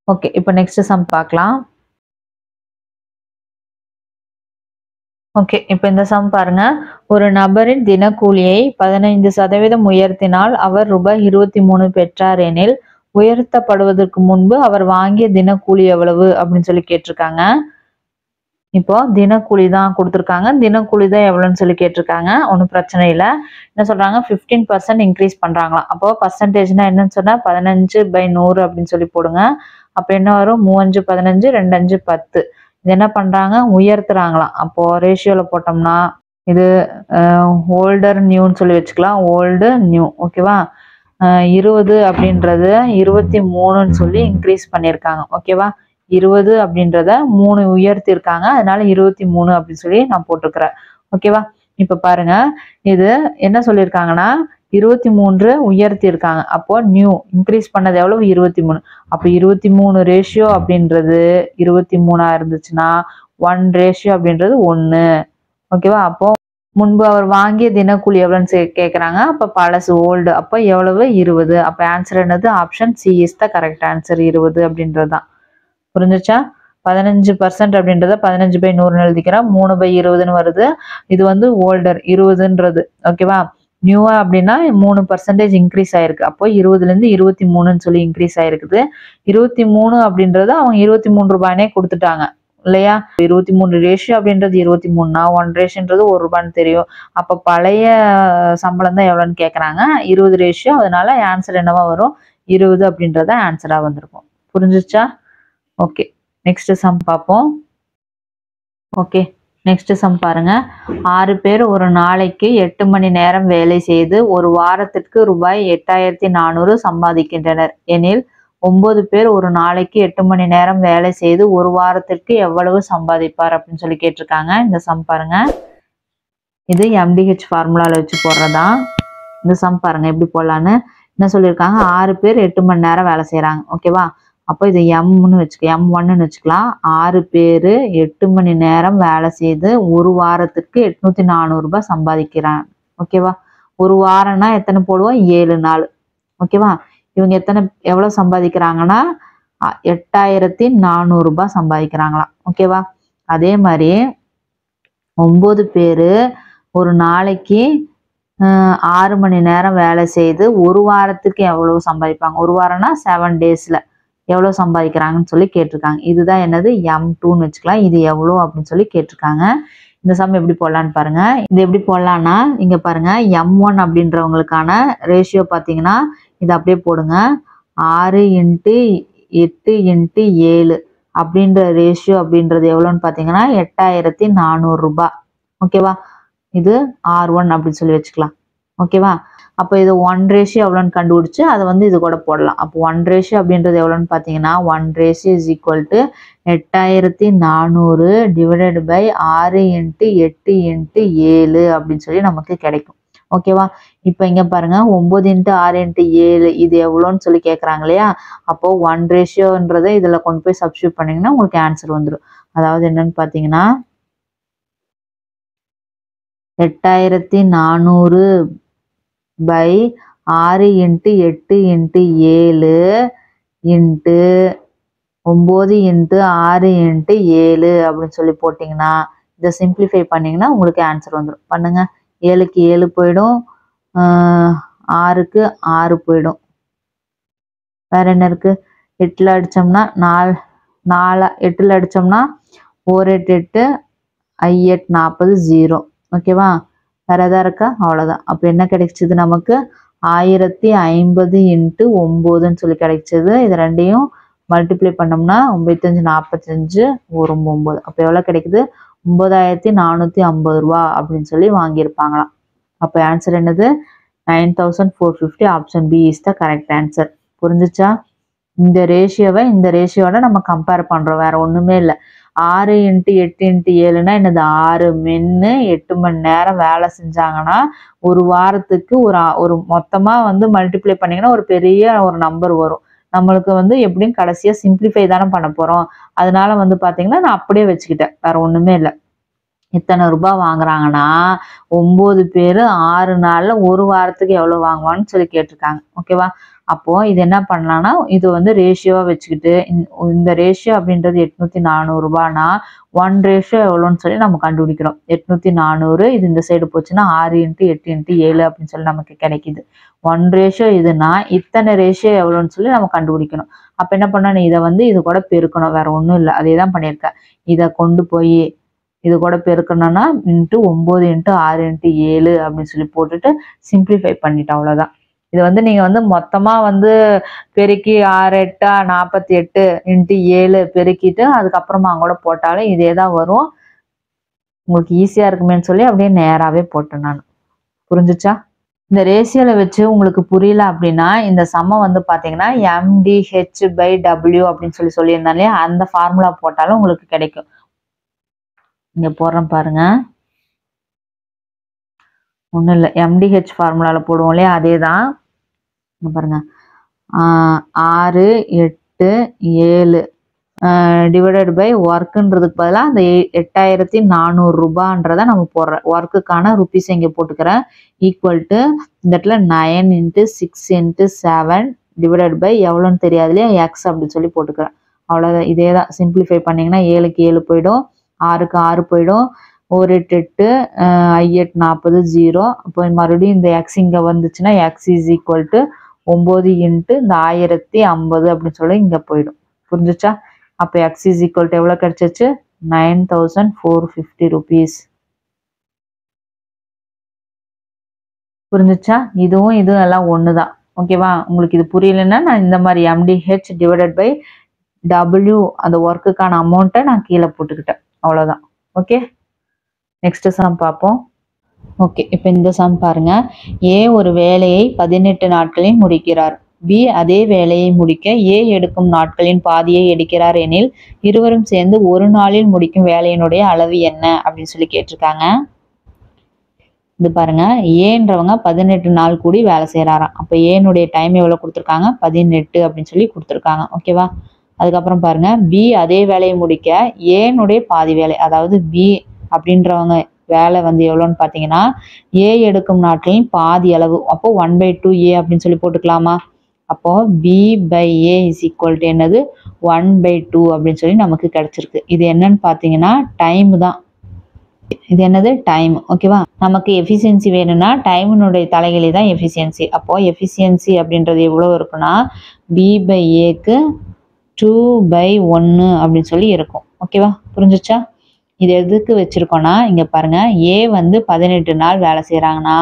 ஓகே, இப்போ நெக்ஸ்ட் சம் பார்க்கலாம். ஓகே, இப்போ இந்த சம் பாருங்க. ஒரு நபரின் தினக்கூலியை 15% உயர்த்தினால் அவர் ரூபாய் 23 பெற்றார் எனில் உயர்த்தப்படுவதற்கு முன்பு அவர் வாங்கிய தினக்கூலி எவ்வளவு அப்படின்னு சொல்லி கேட்டிருக்காங்க. இப்போ தினக்கூலி தான் கொடுத்துருக்காங்க, தினக்கூலி தான் எவ்வளோன்னு சொல்லி கேட்டிருக்காங்க. ஒன்றும் பிரச்சனை இல்லை. என்ன சொல்றாங்க? 15% இன்க்ரீஸ் பண்றாங்களாம். அப்போ பர்சன்டேஜ்னா என்னன்னு சொன்னா 15/100 அப்படின்னு சொல்லி போடுங்க. அப்போ என்ன வரும்? 3 5 15 2 5 10. இது என்ன பண்றாங்க? உயர்த்துறாங்களாம். அப்போ ரேஷியோல போட்டோம்னா இது ஓல்டர் நியூன்னு சொல்லி வச்சுக்கலாம். Old new. ஓகேவா, 20 அப்படின்றது 23ன்னு சொல்லி இன்க்ரீஸ் பண்ணியிருக்காங்க. ஓகேவா, 20 அப்படின்றத 3 உயர்த்தி இருக்காங்க, அதனால 23 அப்படின்னு சொல்லி நான் போட்டுக்கிறேன். ஓகேவா, இப்ப பாருங்க, இது என்ன சொல்லியிருக்காங்கன்னா 23 உயர்த்தி இருக்காங்க. அப்போ நியூ இன்க்ரீஸ் பண்ணது எவ்வளவு 23. அப்போ 23 ரேஷியோ அப்படின்றது 23 இருந்துச்சுன்னா 1 ரேஷியோ அப்படின்றது 1. ஓகேவா? அப்போ முன்பு அவர் வாங்கிய தினக்கூலி எவ்வளவுன்னு கேக்குறாங்க. அப்ப பழசு ஓல்டு. அப்ப எவ்வளவு 20. அப்ப ஆன்சர் என்னது? Option C is the correct answer 20 அப்படின்றதுதான். புரிஞ்சுச்சா? 15% அப்படின்றத 15/100 எழுதிக்கிறேன். 3/20 வருது. இது வந்து ஓல்டர் 20ன்றது. ஓகேவா? நியூவா அப்படின்னா 3% இன்க்ரீஸ் ஆயிருக்கு. அப்போ 20ல இருந்து 23ன்னு சொல்லி இன்க்ரீஸ் ஆயிருக்குது. 23 அப்படின்றது அவங்க 23 ரூபாய்னே கொடுத்துட்டாங்க இல்லையா? 23 ரேஷியோ அப்படின்றது 23னா 1 ரேஷியோன்றது 1 ரூபான்னு தெரியும். அப்ப பழைய சம்பளம் தான் எவ்வளவுன்னு கேக்குறாங்க. 20 ரேஷியோ. அதனால ஆன்சர் என்னவா வரும்? 20 அப்படின்றத ஆன்சரா வந்திருக்கும். புரிஞ்சுச்சா? ஓகே, நெக்ஸ்ட் சம் பார்ப்போம். ஓகே, நெக்ஸ்ட் சம் பாருங்க. 6 பேர் ஒரு நாளைக்கு 8 மணி நேரம் வேலை செய்து ஒரு வாரத்திற்கு ரூபாய் 8400 சம்பாதிக்கின்றனர் எனில் 9 பேர் ஒரு நாளைக்கு 8 மணி நேரம் வேலை செய்து ஒரு வாரத்திற்கு எவ்வளவு சம்பாதிப்பார் அப்படின்னு சொல்லி கேட்டிருக்காங்க. இந்த சம் பாருங்க. இது MDH ஃபார்முலால வச்சு போடுறதா. இந்த சம் பாருங்க எப்படி போடலான்னு. என்ன சொல்லியிருக்காங்க? 6 பேர் 8 மணி நேரம் வேலை செய்யறாங்க. ஓகேவா? அப்போ இது M1ன்னு வச்சுக்கலாம். 6 பேர் 8 மணி நேரம் வேலை செய்து ஒரு வாரத்துக்கு 840 ரூபாய் சம்பாதிக்கிறாங்க. ஓகேவா? ஒரு வாரம்னா எத்தனை போடுவோம்? 7 நாள். ஓகேவா? இவங்க எவ்வளவு சம்பாதிக்கிறாங்கன்னா 8400 ரூபாய் சம்பாதிக்கிறாங்களாம். ஓகேவா? அதே மாதிரி 9 பேரு ஒரு நாளைக்கு 6 மணி நேரம் வேலை செய்து ஒரு வாரத்துக்கு எவ்வளவு சம்பாதிப்பாங்க? ஒரு வாரம்னா 7 டேஸ்ல எவ்வளவு சம்பாதிக்கிறாங்கன்னு சொல்லி கேட்டிருக்காங்க. இதுதான் என்னது? M2ன்னு வச்சுக்கலாம். இது எவ்வளோ அப்படின்னு சொல்லி கேட்டிருக்காங்க. இந்த சம் எப்படி போடலான்னு பாருங்க. இது எப்படி போடலாம்னா இங்க பாருங்க, M1 அப்படின்றவங்களுக்கான ரேஷியோ பாத்தீங்கன்னா இது அப்படியே போடுங்க. 6 × 8 × 7 அப்படின்ற ரேஷியோ அப்படின்றது எவ்வளோன்னு பாத்தீங்கன்னா 8400 ரூபாய். ஓகேவா? இது R1 அப்படின்னு சொல்லி வச்சுக்கலாம். ஓகேவா? அப்போ இது 1 ரேஷியோ எவ்வளோன்னு கண்டுபிடிச்சு அதை வந்து இது கூட போடலாம். அப்போ 1 ரேஷியோ அப்படின்றது எவ்வளோன்னு பார்த்தீங்கன்னா 1 ratio is equal to 8400 divided by 6 × 8 × 7 அப்படின்னு சொல்லி நமக்கு கிடைக்கும். ஓகேவா? இப்போ இங்க பாருங்க 9 × 6 × 7 இது எவ்வளோன்னு சொல்லி கேட்குறாங்க இல்லையா? அப்போ 1 ரேஷியோன்றதை இதில் கொண்டு போய் சப்ஸ்டியூட் பண்ணீங்கன்னா உங்களுக்கு ஆன்சர் வந்துடும். அதாவது என்னன்னு பார்த்தீங்கன்னா 8400 by 6 × 8 × 7 இன்ட்டு 9 × 6 × 7 அப்படின்னு சொல்லி போட்டிங்கன்னா இதை சிம்பிளிஃபை பண்ணிங்கன்னா உங்களுக்கு ஆன்சர் வந்துடும். பண்ணுங்க. 7க்கு 7 போயிடும், 6க்கு 6 போயிடும். வேற என்ன இருக்கு? 8ல் அடிச்சோம்னா 8ல் அடிச்சோம்னா 4 8 8 I 8 40 0. ஓகேவா? வேற எதா இருக்கா? அவ்வளவுதான். அப்ப என்ன கிடைச்சது நமக்கு? 1050 × 9ன்னு சொல்லி கிடைச்சது. இது ரெண்டையும் மல்டிப்ளை பண்ணோம்னா 95 45 1 9. அப்ப எவ்வளவு கிடைக்குது? 9450 ரூபா அப்படின்னு சொல்லி வாங்கியிருப்பாங்களாம். அப்ப ஆன்சர் என்னது? 9450. Option B is the correct answer. புரிஞ்சுச்சா? இந்த ரேஷியோவை இந்த ரேஷியோட நம்ம கம்பேர் பண்றோம். வேற ஒண்ணுமே இல்லை. 6 × 8 × 7னா என்னது? 6 மென்னு 8 மணி நேரம் வேலை செஞ்சாங்கன்னா ஒரு வாரத்துக்கு ஒரு மொத்தமா வந்து மல்டிப்ளை பண்ணீங்கன்னா ஒரு பெரிய ஒரு நம்பர் வரும். நம்மளுக்கு வந்து எப்படியும் கடைசியா சிம்பிளிஃபை தானே பண்ண போறோம். அதனால வந்து பாத்தீங்கன்னா நான் அப்படியே வச்சுக்கிட்டேன். வேற ஒண்ணுமே இல்லை. இத்தனை ரூபாய் வாங்குறாங்கன்னா 9 பேர் 6 நாள்ல ஒரு வாரத்துக்கு எவ்வளவு வாங்குவான்னு சொல்லி கேட்டிருக்காங்க. ஓகேவா? அப்போ இது என்ன பண்ணலாம்னா இது வந்து ரேஷியோவா வச்சுக்கிட்டு இந்த ரேஷியோ அப்படின்றது 840 ரூபாய்னா 1 ரேஷியோ எவ்வளோன்னு சொல்லி நம்ம கண்டுபிடிக்கிறோம். 840 இது இந்த சைடு போச்சுன்னா 6 × 8 × 7 அப்படின்னு சொல்லி நமக்கு கிடைக்குது. 1 ரேஷியோ இதுனா இத்தனை ரேஷியோ எவ்வளோன்னு சொல்லி நம்ம கண்டுபிடிக்கணும். அப்ப என்ன பண்ணணும்? இதை வந்து இது கூட பெருக்கணும். வேற ஒன்றும் இல்லை. அதே தான் பண்ணியிருக்கேன். இதை கொண்டு போய் இது கூட பெருக்கணும்னா × 9 × 6 × 7 அப்படின்னு சொல்லி போட்டுட்டு சிம்பிளிஃபை பண்ணிட்டோம். அவ்வளவுதான். இது வந்து நீங்க வந்து மொத்தமா வந்து பெருக்கி 6 8 48 × 7 பெருக்கிட்டு அதுக்கப்புறமா கூட போட்டாலும் இதே தான் வரும். உங்களுக்கு ஈஸியா இருக்குமேன்னு சொல்லி அப்படியே நேராவே போட்டேன் நான். புரிஞ்சுச்சா? இந்த ரேஷியோல வச்சு உங்களுக்கு புரியல அப்படின்னா இந்த சமம் வந்து பாத்தீங்கன்னா MDH/W அப்படின்னு சொல்லியிருந்தேன் இல்லையா? அந்த ஃபார்முலா போட்டாலும் உங்களுக்கு கிடைக்கும். இங்க போடுறேன் பாருங்க. ஒன்றும் இல்லை, MDH ஃபார்முலாவில் போடுவோம் இல்லையா, அதே தான். இங்கே பாருங்கள், 6 8 7 டிவைடட் பை ஒர்க்குன்றதுக்கு பதிலாக அந்த 8400 ரூபான்றதை நம்ம போடுறேன். ஒர்க்குக்கான ருப்பீஸ் இங்கே போட்டுக்கிறேன். ஈக்குவல் டு இந்த இடத்துல 9 × 6 × 7 டிவைடட் பை எவ்வளோன்னு தெரியாது இல்லையா, எக்ஸ் அப்படின்னு சொல்லி போட்டுக்கிறேன். அவ்வளோதான். இதே தான் சிம்பிளிஃபை பண்ணிங்கன்னா 7க்கு 7 போயிடும், 6க்கு 6 போயிடும், 1 8 8 I8 40 0. அப்போ மறுபடியும் இந்த எக்ஸ் இங்கே வந்துச்சுன்னா எக்ஸ் இஸ் ஈக்குவல் டு 9 × இந்த 1050 அப்படின்னு சொல்லி இங்கே போயிடும். புரிஞ்சுச்சா? அப்போ எக்ஸ் இஸ் ஈக்குவல் டு எவ்வளோ கிடைச்சிச்சு, 9450 rupees. புரிஞ்சுச்சா? இதுவும் எல்லாம் ஒன்று தான். ஓகேவா? உங்களுக்கு இது புரியலன்னா நான் இந்த மாதிரி MDH டிவைடட் பை W அந்த ஒர்க்குக்கான அமௌண்ட்டை நான் கீழே போட்டுக்கிட்டேன். அவ்வளோதான். ஓகே, நெக்ஸ்ட் சம் பார்ப்போம். ஓகே, இப்போ இந்த சம் பாருங்க. ஏ ஒரு வேலையை 18 நாட்களில் முடிக்கிறார். பி அதே வேலையை முடிக்க ஏ எடுக்கும் நாட்களின் பாதியை எடுக்கிறார் எனில் இருவரும் சேர்ந்து ஒரு நாளில் முடிக்கும் வேலையினுடைய அளவு என்ன அப்படின்னு சொல்லி கேட்டிருக்காங்க. இது பாருங்க, ஏன்றவங்க 18 நாள் கூடி வேலை செய்யறாராம். அப்போ ஏனுடைய டைம் எவ்வளவு கொடுத்துருக்காங்க, 18 அப்படின்னு சொல்லி கொடுத்துருக்காங்க. ஓகேவா? அதுக்கப்புறம் பாருங்க, பி அதே வேலையை முடிக்க ஏனுடைய பாதி வேலை, அதாவது பி அப்படின்றவங்க வேலை வந்து எவ்வளோன்னு பார்த்தீங்கன்னா ஏ எடுக்கும் நாட்களின் பாதி அளவு. அப்போ 1/2 ஏ அப்படின்னு சொல்லி போட்டுக்கலாமா? அப்போ B by A is equal to என்னது, 1/2 அப்படின்னு சொல்லி நமக்கு கிடைச்சிருக்கு. இது என்னன்னு பார்த்தீங்கன்னா டைம் தான். இது என்னது, டைம். ஓகேவா? நமக்கு எஃபிஷியன்சி வேணும்னா டைமினுடைய தலைகளே தான் எஃபிஷியன்சி. அப்போ எஃபிஷியன்சி அப்படின்றது எவ்வளோ இருக்குன்னா பி பை ஏக்கு 2/1 அப்படின்னு சொல்லி இருக்கும். ஓகேவா? புரிஞ்சிச்சா? இது எதுக்கு வச்சிருக்கோம்னா இங்க பாருங்க, ஏ வந்து 18 நாள் வேலை செய்யறாங்கன்னா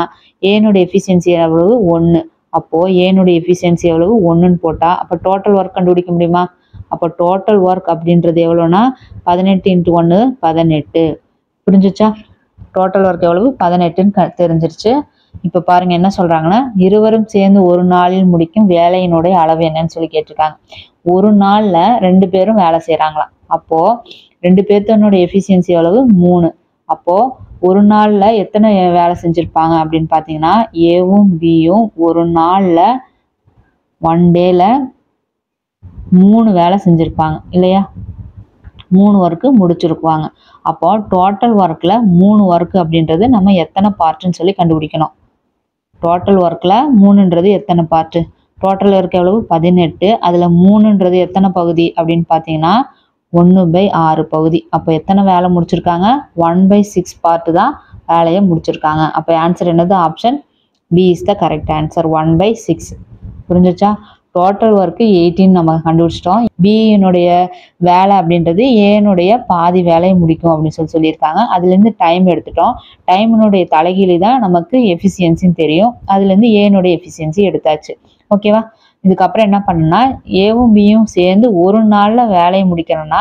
ஏனுடைய எஃபிஷியன்சி எவ்வளவு, 1. அப்போ ஏனுடைய எஃபிஷியன்சி எவ்வளவு, 1ன்னு போட்டா அப்போ டோட்டல் ஒர்க் கண்டுபிடிக்க முடியுமா? அப்போ டோட்டல் ஒர்க் அப்படின்றது எவ்வளோனா 18 × 1 18. புரிஞ்சிச்சா? டோட்டல் ஒர்க் எவ்வளவு, 18ன்னு தெரிஞ்சிருச்சு. இப்போ பாருங்க என்ன சொல்றாங்கன்னா, இருவரும் சேர்ந்து ஒரு நாளில் முடிக்கும் வேலையினுடைய அளவு என்னன்னு சொல்லி கேட்டிருக்காங்க. ஒரு நாள்ல 2 பேரும் வேலை செய்யறாங்களாம். அப்போ 2 பேர்த்தனுடைய எஃபிஷியன்சி எவ்வளவு, 3. அப்போ ஒரு நாள்ல எத்தனை வேலை செஞ்சிருப்பாங்க அப்படின்னு பார்த்தீங்கன்னா ஏவும் பியும் ஒரு நாள்ல 1 டேல 3 வேலை செஞ்சிருப்பாங்க இல்லையா, 3 ஒர்க்கு முடிச்சிருக்குவாங்க. அப்போ டோட்டல் ஒர்க்ல 3 ஒர்க் அப்படின்றது நம்ம எத்தனை பார்ட்னு சொல்லி கண்டுபிடிக்கணும். டோட்டல் ஒர்க்ல 3ன்றது எத்தனை பார்ட், டோட்டல் ஒர்க் எவ்வளவு, 18. அதுல 3ன்றது எத்தனை பகுதி அப்படின்னு பார்த்தீங்கன்னா 1/6 பகுதி. அப்போ எத்தனை வேலை முடிச்சிருக்காங்க, 1/6 பார்ட் தான் வேலையை முடிச்சிருக்காங்க. அப்போ ஆன்சர் என்னது, option B is the correct answer, 1/6. புரிஞ்சிச்சா? டோட்டல் ஒர்க்கு 18 நம்ம கண்டுபிடிச்சிட்டோம். பியினுடைய வேலை அப்படின்றது ஏனுடைய பாதி வேலையை முடிக்கும் அப்படின்னு சொல்லியிருக்காங்க. அதுலேருந்து டைம் எடுத்துட்டோம். டைமினுடைய தலைகீழி தான் நமக்கு எஃபிஷியன்சின்னு தெரியும். அதுலேருந்து ஏனுடைய எஃபிஷியன்சி எடுத்தாச்சு. ஓகேவா? இதுக்கப்புறம் என்ன பண்ணணும்னா ஏவும் பியும் சேர்ந்து ஒரு நாள்ல வேலையை முடிக்கணும்னா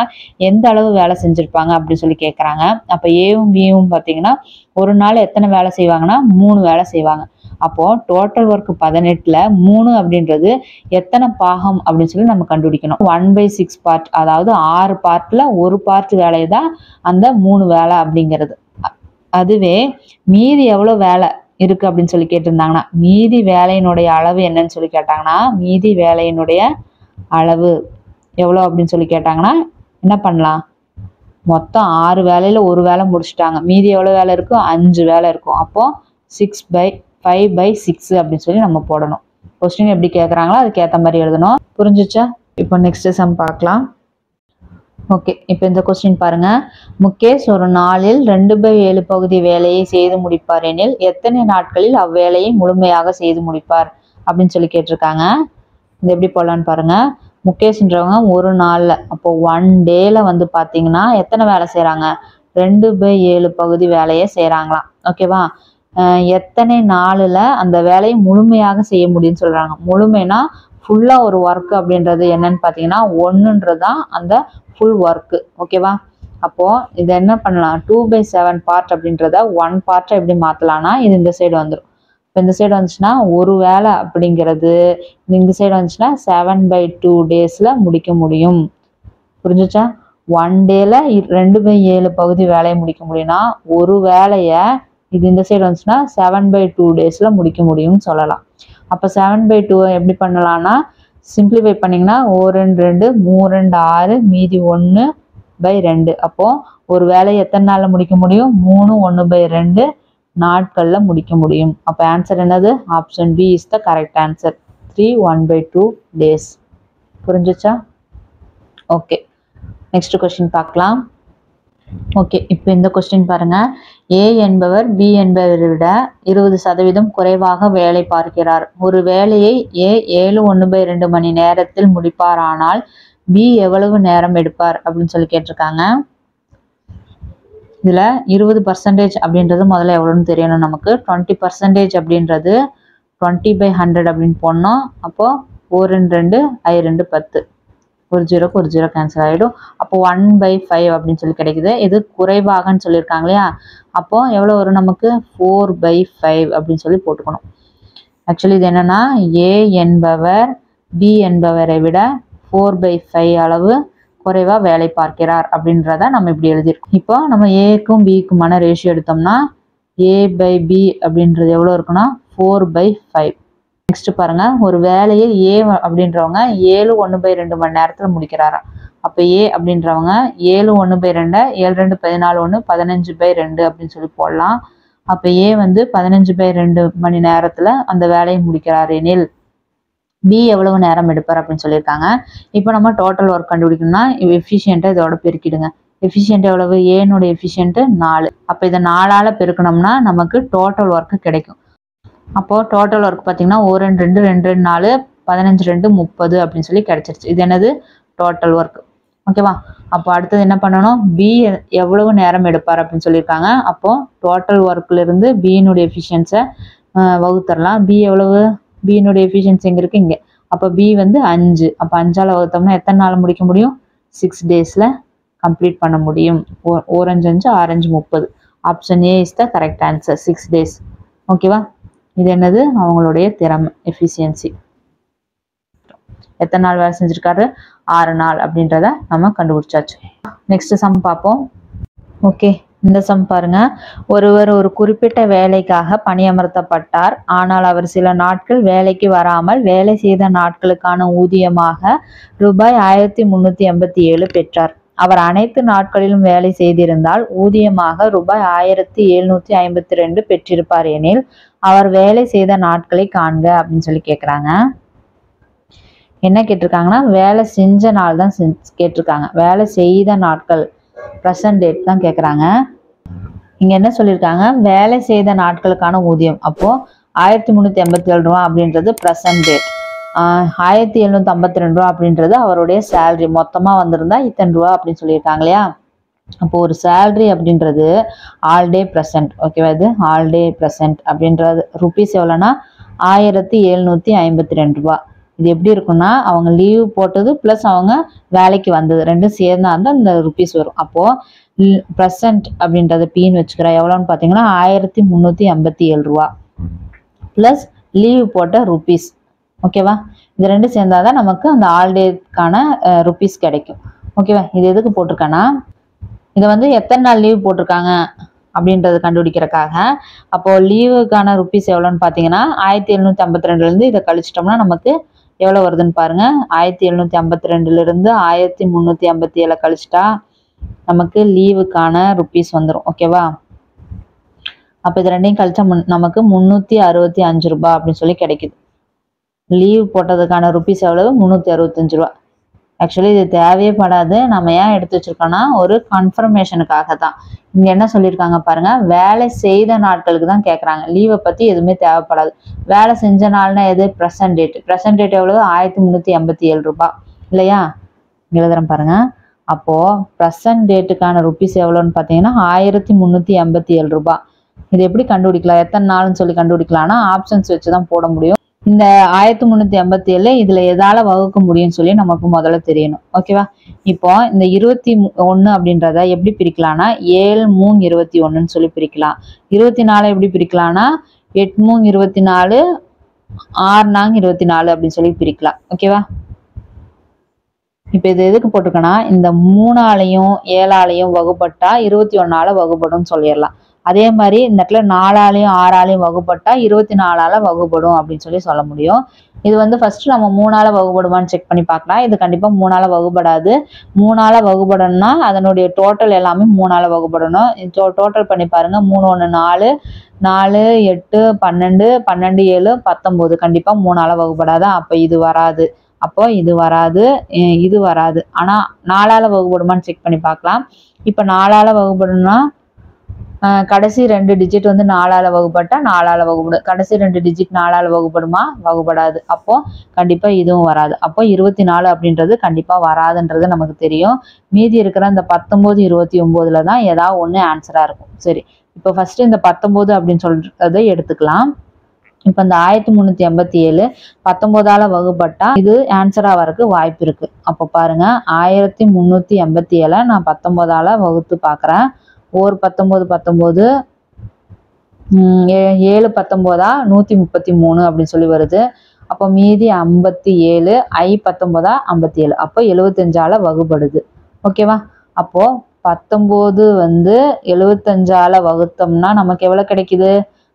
எந்த அளவு வேலை செஞ்சிருப்பாங்க அப்படின்னு சொல்லி கேட்குறாங்க. அப்போ ஏவும் பியும் பார்த்தீங்கன்னா ஒரு நாள் எத்தனை வேலை செய்வாங்கன்னா 3 வேலை செய்வாங்க. அப்போ டோட்டல் ஒர்க் 18ல 3 அப்படின்றது எத்தனை பாகம் அப்படின்னு சொல்லி நம்ம கண்டுபிடிக்கணும். 1/6 பார்ட், அதாவது 6 பார்ட்ல ஒரு பார்ட் வேலையை தான் அந்த 3 வேலை அப்படிங்கிறது. அதுவே மீதி எவ்வளோ வேலை இருக்கு அப்படின்னு சொல்லி கேட்டிருந்தாங்கன்னா மீதி வேலையினுடைய அளவு என்னன்னு சொல்லி கேட்டாங்கன்னா மீதி வேலையினுடைய அளவு எவ்வளோ அப்படின்னு சொல்லி கேட்டாங்கன்னா என்ன பண்ணலாம், மொத்தம் 6 வேலையில ஒரு வேலை முடிச்சுட்டாங்க, மீதி எவ்வளோ வேலை இருக்கும், 5 வேலை இருக்கும். அப்போ 6/5/6 அப்படின்னு சொல்லி நம்ம போடணும். கொஸ்டின் எப்படி கேட்குறாங்களோ அதுக்கு ஏற்ற மாதிரி எழுதணும். புரிஞ்சிச்சா? இப்போ நெக்ஸ்ட் சம் பார்க்கலாம். ஓகே, இப்போ இந்த கொஸ்டின் பாருங்க. முகேஷ் ஒரு நாளில் 2/7 பகுதி வேலையை செய்து முடிப்பார் எனில் எத்தனை நாட்களில் அவ்வேலையை முழுமையாக செய்து முடிப்பார் அப்படின்னு சொல்லி கேட்டிருக்காங்க. இது எப்படி போடலான்னு பாருங்க. முகேஷ்ன்றவங்க ஒரு நாள்ல, அப்போ 1 டேல வந்து பார்த்தீங்கன்னா எத்தனை வேலை செய்கிறாங்க, 2/7 பகுதி வேலையை செய்கிறாங்களாம். ஓகேவா? எத்தனை நாளில் அந்த வேலையை முழுமையாக செய்ய முடியும்னு சொல்கிறாங்க. முழுமைனா ஃபுல்லாக ஒரு ஒர்க் அப்படின்றது என்னன்னு பார்த்தீங்கன்னா 1ன்றது தான் அந்த ஃபுல் ஒர்க்கு. ஓகேவா? அப்போது இது என்ன பண்ணலாம், 2/7 பார்ட் அப்படின்றத 1 பார்ட்டை எப்படி மாற்றலாம்னா இது இந்த சைடு வந்துடும். இப்போ இந்த சைடு வந்துச்சுன்னா ஒரு வேலை அப்படிங்கிறது இந்த சைடு வந்துச்சுன்னா 7/2 டேஸில் முடிக்க முடியும். புரிஞ்சுச்சா? 1 டேல 2/7 பகுதி வேலையை முடிக்க முடியும்னா ஒரு வேலையை இது இந்த சைடு வந்துச்சுன்னா 7/2 டேஸ்ல முடிக்க முடியும்னு சொல்லலாம். அப்போ 7/2 எப்படி பண்ணலாம்னா சிம்பிளிஃபை பண்ணிங்கன்னா 1 2 3 2 6 மீதி 1/2. அப்போ ஒரு வேலையை எத்தனை நாளில் முடிக்க முடியும்? 3 1/2 நாட்களில் முடிக்க முடியும். அப்போ ஆன்சர் என்னது? Option B is the correct answer. 3 1/2 days. புரிஞ்சுச்சா? ஓகே, நெக்ஸ்ட் கொஸ்டின் பார்க்கலாம். ஓகே, இப்போ இந்த கொஸ்டின் பாருங்க. ஏ என்பவர் பி என்பவரை விட 20% குறைவாக வேலை பார்க்கிறார். ஒரு வேலையை ஏ 7 1/2 மணி நேரத்தில் முடிப்பாரானால் பி எவ்வளவு நேரம் எடுப்பார் அப்படின்னு சொல்லி கேட்டிருக்காங்க. இதுல 20% அப்படின்றது முதல்ல எவ்வளவுன்னு தெரியணும் நமக்கு. 20% அப்படின்றது 20/100 அப்படின்னு போடணும். அப்போ 4 2 I 2 10, ஒரு ஜீரோக்கு ஒரு ஜீரோ கேன்சல் ஆகிடும். அப்போ 1/5 அப்படின்னு சொல்லி கிடைக்குது. இது குறைவாகன்னு சொல்லியிருக்காங்க இல்லையா? அப்போ எவ்வளோ வரும் நமக்கு? 4/5 அப்படின்னு சொல்லி போட்டுக்கணும். ஆக்சுவலி இது என்னன்னா ஏ என்பவர் பி என்பவரை விட 4/5 அளவு குறைவாக வேலை பார்க்கிறார் அப்படின்றத நம்ம இப்படி எழுதியிருக்கோம். இப்போ நம்ம ஏக்கும் பிக்குமான ரேஷியோ எடுத்தோம்னா A/B அப்படின்றது எவ்வளோ இருக்குன்னா 4/5. நெக்ஸ்ட் பாருங்க, ஒரு வேலையை ஏ அப்படின்றவங்க 7 1/2 மணி நேரத்தில் முடிக்கிறாராம். அப்போ ஏ அப்படின்றவங்க 7 1/2 7 2 14 1 15/2 அப்படின்னு சொல்லி போடலாம். அப்போ ஏ வந்து 15/2 மணி நேரத்தில் அந்த வேலையை முடிக்கிறார் எனில் பி எவ்வளவு நேரம் எடுப்பார் அப்படின்னு சொல்லியிருக்காங்க. இப்போ நம்ம டோட்டல் ஒர்க் கண்டுபிடிக்கணும்னா எஃபிஷியன்ட்டை இதோட பெருக்கிடுங்க. எஃபிஷியன்ட் எவ்வளவு? ஏனுடைய எஃபிஷியன்ட் 4. அப்போ இதை 4ஆல் பெருக்கணும்னா நமக்கு டோட்டல் ஒர்க்கு கிடைக்கும். அப்போ டோட்டல் ஒர்க் பார்த்தீங்கன்னா 1 2 2 2 4 15 2 30 அப்படின்னு சொல்லி கிடைச்சிருச்சு. இது என்னது? Total work. ஓகேவா? அப்போ அடுத்தது என்ன பண்ணணும்? பி எவ்வளவு நேரம் எடுப்பார் அப்படின்னு சொல்லியிருக்காங்க. அப்போ டோட்டல் ஒர்க்ல இருந்து பியினுடைய எஃபிஷியன்ஸை வகுத்தரலாம். பி எவ்வளவு? பியினுடைய எஃபிஷியன்சி எங்கே இருக்கு? இங்கே. அப்போ பி வந்து 5. அப்போ 5ஆல் வகுத்தோம்னா எத்தனை நாள் முடிக்க முடியும்? 6 டேஸில் கம்ப்ளீட் பண்ண முடியும். 1 5 5 6 5 30. Option A is the correct answer. 6 days. ஓகேவா? இது என்னது? அவங்களுடைய திறமை, எஃபிஷியன்சி. எத்தனை நாள் வேலை செஞ்சிருக்காரு? 6 நாள் அப்படின்றத நம்ம கண்டுபிடிச்சாச்சு. நெக்ஸ்ட் சம் பார்ப்போம். ஓகே, இந்த சம் பாருங்க. ஒருவர் ஒரு குறிப்பிட்ட வேலைக்காக பணியமர்த்தப்பட்டார். ஆனால் அவர் சில நாட்கள் வேலைக்கு வராமல் வேலை செய்த நாட்களுக்கான ஊதியமாக ரூபாய் 1387 பெற்றார். அவர் அனைத்து நாட்களிலும் வேலை செய்திருந்தால் ஊதியமாக ரூபாய் 1752 பெற்றிருப்பார் எனில் அவர் வேலை செய்த நாட்களை காண்க அப்படின்னு சொல்லி கேட்குறாங்க. என்ன கேட்டிருக்காங்கன்னா வேலை செஞ்ச நாள் தான் கேட்டிருக்காங்க. வேலை செய்த நாட்கள் ப்ரெசன்ட் டேட் தான் கேட்குறாங்க. இங்கே என்ன சொல்லியிருக்காங்க? வேலை செய்த நாட்களுக்கான ஊதியம். அப்போது 1387 ரூபா அப்படின்றது ப்ரெசன்ட் டேட். 1752 ரூபா அப்படின்றது அவருடைய சேலரி. மொத்தமாக வந்திருந்தா இத்தனை ரூபா அப்படின்னு சொல்லியிருக்காங்க இல்லையா? அப்போ ஒரு சேலரி அப்படின்றது ஆல் டே ப்ரெசன்ட். ஓகேவா? இது ஆல் டே ப்ரெசன்ட் அப்படின்றது ருபீஸ் எவ்வளோன்னா 1752 ரூபா. இது எப்படி இருக்குன்னா அவங்க லீவ் போட்டது ப்ளஸ் அவங்க வேலைக்கு வந்தது ரெண்டும் சேர்ந்தா இருந்தால் இந்த ருபீஸ் வரும். அப்போது ப்ரெசன்ட் அப்படின்றத பீன்னு வச்சுக்கிறேன். எவ்வளோன்னு பார்த்தீங்கன்னா 1387 ரூபா ப்ளஸ் லீவ் போட்ட ருபீஸ். ஓகேவா? இது ரெண்டும் சேர்ந்தாதான் நமக்கு அந்த ஆல் டேக்கான ருபீஸ் கிடைக்கும். ஓகேவா? இது எதுக்கு போட்டிருக்கேன்னா இதை வந்து எத்தனை நாள் லீவ் போட்டிருக்காங்க அப்படின்றது கண்டுபிடிக்கிறதுக்காக. அப்போது லீவுக்கான ருபீஸ் எவ்வளோன்னு பார்த்தீங்கன்னா 1752 இதை கழிச்சிட்டோம்னா நமக்கு எவ்வளோ வருதுன்னு பாருங்க. 1752 1387 கழிச்சிட்டா நமக்கு லீவுக்கான ருபீஸ் வந்துடும். ஓகேவா? அப்போ இது ரெண்டையும் கழிச்சா நமக்கு 365 ரூபா அப்படின்னு சொல்லி கிடைக்குது. லீவ் போட்டதுக்கான ருபீஸ் எவ்வளவு? 365 ரூபா. ஆக்சுவலி இது தேவையே படாது. நம்ம ஏன் எடுத்து வச்சிருக்கோம்னா ஒரு கன்ஃபர்மேஷனுக்காக தான். இங்க என்ன சொல்லியிருக்காங்க பாருங்க, வேலை செய்த நாட்களுக்கு தான் கேட்குறாங்க. லீவை பத்தி எதுவுமே தேவைப்படாது. வேலை செஞ்ச நாள்னா எது? Present date. ப்ரெசன்ட் டேட் எவ்வளவு? 1387 ரூபாய் இல்லையா? எழுதுறேன் பாருங்க. அப்போ ப்ரெசன்ட் டேட்டுக்கான ருபீஸ் எவ்வளோன்னு பார்த்தீங்கன்னா 1387 ரூபாய். இது எப்படி கண்டுபிடிக்கலாம்? எத்தனை நாள்னு சொல்லி கண்டுபிடிக்கலாம்னா ஆப்ஷன்ஸ் வச்சு தான் போட முடியும். இந்த 1387 இதுல எதால வகுக்க முடியும்னு சொல்லி நமக்கு முதல்ல தெரியணும். ஓகேவா? இப்போ இந்த 21 அப்படின்றத எப்படி பிரிக்கலாம்னா 7 3 21ன்னு சொல்லி பிரிக்கலாம். 24 எப்படி பிரிக்கலாம்னா 8 3 24 6 4 24 அப்படின்னு சொல்லி பிரிக்கலாம். ஓகேவா? இப்போ இது எதுக்கு போட்டிருக்கேன்னா இந்த 3ஆலையும் 7ஆலையும் வகுப்பட்டா 21ஆல வகுப்படும் சொல்லிடலாம். அதே மாதிரி இந்த இடத்துல 4ஆலையும் 6ஆலையும் வகுப்பட்டா 24ஆல வகுப்படும் அப்படின்னு சொல்ல முடியும். இது வந்து ஃபர்ஸ்ட் நம்ம 3ஆல வகுப்படுமான்னு செக் பண்ணி பார்க்கலாம். இது கண்டிப்பா 3ஆல வகுப்படாது. 3ஆல வகுப்படணும்னா அதனுடைய டோட்டல் எல்லாமே 3ஆல வகுப்படணும். டோட்டல் பண்ணி பாருங்க. 3 1 4 4 8 12 12 7 19 கண்டிப்பா 3ஆல வகுப்படாது. அப்ப இது வராது. அப்போ இது வராது, இது வராது. ஆனா 4ஆல வகுப்படுமான்னு செக் பண்ணி பார்க்கலாம். இப்ப 4ஆல வகுப்படணும்னா கடைசி 2 டிஜிட் வந்து 4ஆல வகுப்பட்டா 4ஆல வகுப்படும். கடைசி 2 டிஜிட் 4ஆல வகுப்படுமா? வகுப்படாது. அப்போ கண்டிப்பா இதுவும் வராது. அப்போ 24 அப்படின்றது கண்டிப்பா வராதுன்றது நமக்கு தெரியும். மீதி இருக்கிற இந்த 19 29ல தான் ஏதாவது ஒண்ணு ஆன்சரா இருக்கும். சரி, இப்போ ஃபர்ஸ்ட் இந்த 19 அப்படின்னு சொல்றதை எடுத்துக்கலாம். இப்ப இந்த 1387 19ஆல வகுப்பட்டா இது ஆன்சரா வரக்கு வாய்ப்பு இருக்கு. அப்ப பாருங்க 1387 நான் 19ஆல வகுத்து பாக்குறேன். 19 19 7 19 133 அப்படின்னு வருது. அப்போ மீதி 57 19 57 அப்போ 75ஆல வகுப்படுது. ஓகேவா? அப்போ 19 வந்து 75ஆல வகுத்தோம்னா நமக்கு எவ்வளவு கிடைக்குது?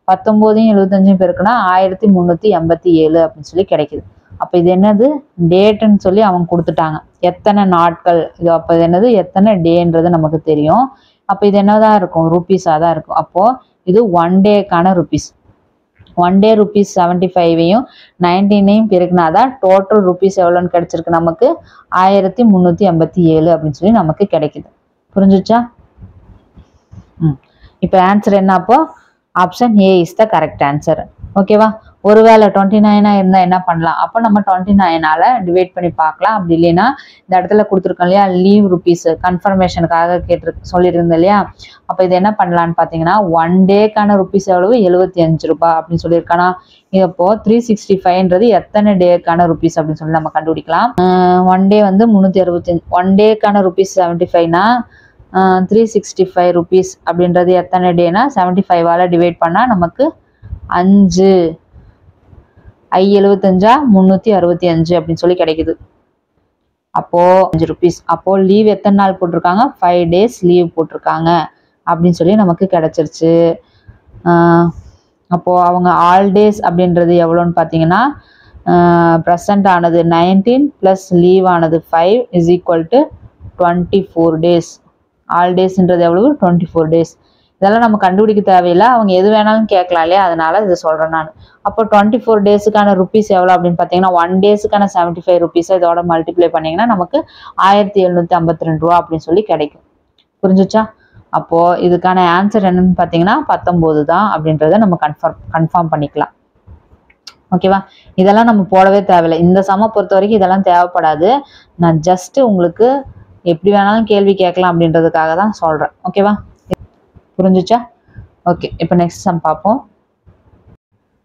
19ஐயும் 75ஐயும் பெருக்குனா 1387 அப்படின்னு கிடைக்குது. அப்ப இது என்னது? டேட்னு சொல்லி அவங்க கொடுத்துட்டாங்க. எத்தனை நாட்கள் இது? அப்ப இது என்னது? எத்தனை டேன்றது நமக்கு தெரியும். அப்ப இது என்னதான் இருக்கும்? ருபீஸா தான் இருக்கும். அப்போ இது 1 டேக்கான ருபீஸ். 1 டே ருபீஸ் 75ஐயும் 19ஐயும் பெருக்குனாதான் டோட்டல் ருபீஸ் எவ்வளோன்னு கிடைச்சிருக்கு நமக்கு? 1387 அப்படின்னு நமக்கு கிடைக்குது. புரிஞ்சுச்சா? இப்ப ஆன்சர் என்ன? அப்போ option A is the correct answer. ஓகேவா? ஒருவேளை 29 இருந்தா என்ன பண்ணலாம்? அப்போ நம்ம 29ஆல டிவைட் பண்ணி பார்க்கலாம். அப்படி இல்லைன்னா இந்த இடத்துல கொடுத்துருக்கோம் இல்லையா, லீவ் ருபீஸ் கன்ஃபர்மேஷனுக்காக சொல்லியிருந்தேன் இல்லையா. அப்ப இது என்ன பண்ணலான்னு பாத்தீங்கன்னா 1 டேக்கான ருபீஸ் எவ்வளவு? 75 ரூபாய் அப்படின்னு சொல்லியிருக்கானா. இப்போ 365ன்றது எத்தனை டேக்கான ருபீஸ் அப்படின்னு நம்ம கண்டுபிடிக்கலாம். 1 டே வந்து 365. 1 டேக்கான ருபீஸ் 75னா 365 ருபீஸ் அப்படின்றது எத்தனை டேனா 75ஆல டிவைட் பண்ணா நமக்கு 5 75 365 அப்படின்னு கிடைக்குது. அப்போ 5 ருபீஸ். அப்போ லீவ் எத்தனை நாள் போட்டிருக்காங்க? 5 டேஸ் லீவ் போட்டிருக்காங்க அப்படின்னு நமக்கு கிடைச்சிருச்சு. அப்போ அவங்க ஆல் டேஸ் அப்படின்றது எவ்வளோன்னு பார்த்தீங்கன்னா ப்ரெசன்ட் ஆனது 19 பிளஸ் லீவ் ஆனது 5 is equal to 24 days. All டேஸ்ன்றது எவ்வளவு? 24 டேஸ். இதெல்லாம் நம்ம கண்டுபிடிக்க தேவையில்லை. அவங்க எது வேணாலும் கேட்கலாம் இல்லையா, அதனால இதை சொல்றேன் நான். அப்போ 24 டேஸுக்கான ருபீஸ் எவ்வளவு அப்படின்னு பார்த்தீங்கன்னா 1 டேஸுக்கான 75 ருபீஸை இதோட மல்டிப்ளை பண்ணீங்கன்னா நமக்கு 1752 ரூபா அப்படின்னு கிடைக்கும். புரிஞ்சுச்சா? அப்போ இதுக்கான ஆன்சர் என்னன்னு பார்த்தீங்கன்னா 19 தான் அப்படின்றத நம்ம கன்ஃபார்ம் பண்ணிக்கலாம். ஓகேவா? இதெல்லாம் நம்ம போடவே தேவையில்லை. இந்த சம பொறுத்த வரைக்கும் இதெல்லாம் தேவைப்படாது. நான் ஜஸ்ட் உங்களுக்கு எப்படி வேணாலும் கேள்வி கேட்கலாம் அப்படின்றதுக்காக தான் சொல்றேன். ஓகேவா? புரிஞ்சுச்சா? ஓகே, இப்போ நெக்ஸ்ட் சம் பார்ப்போம்.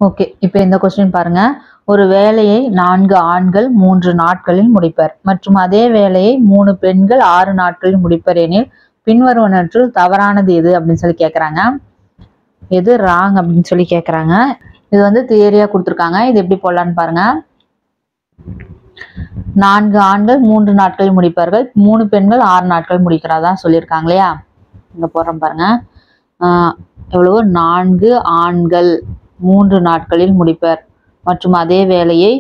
ஓகே, இப்போ இந்த கொஸ்டின் பாருங்க. ஒரு வேலையை 4 ஆண்கள் 3 நாட்களில் முடிப்பர் மற்றும் அதே வேலையை 3 பெண்கள் 6 நாட்களில் முடிப்பர் எனில் பின்வருவனற்றுள் தவறானது எது அப்படின்னு கேட்கறாங்க. எது ராங் அப்படின்னு கேட்கறாங்க. இது வந்து தியரியா கொடுத்துருக்காங்க. இது எப்படி போடலான்னு பாருங்க. 4 ஆண்கள் 3 நாட்களில் முடிப்பார்கள், 3 பெண்கள் 6 நாட்கள் முடிக்கிறதா சொல்லியிருக்காங்க இல்லையா. இங்க போடுறோம் பாருங்க. எவ்வளவு? 4 ஆண்கள் 3 நாட்களில் முடிப்பர் மற்றும் அதே வேலையை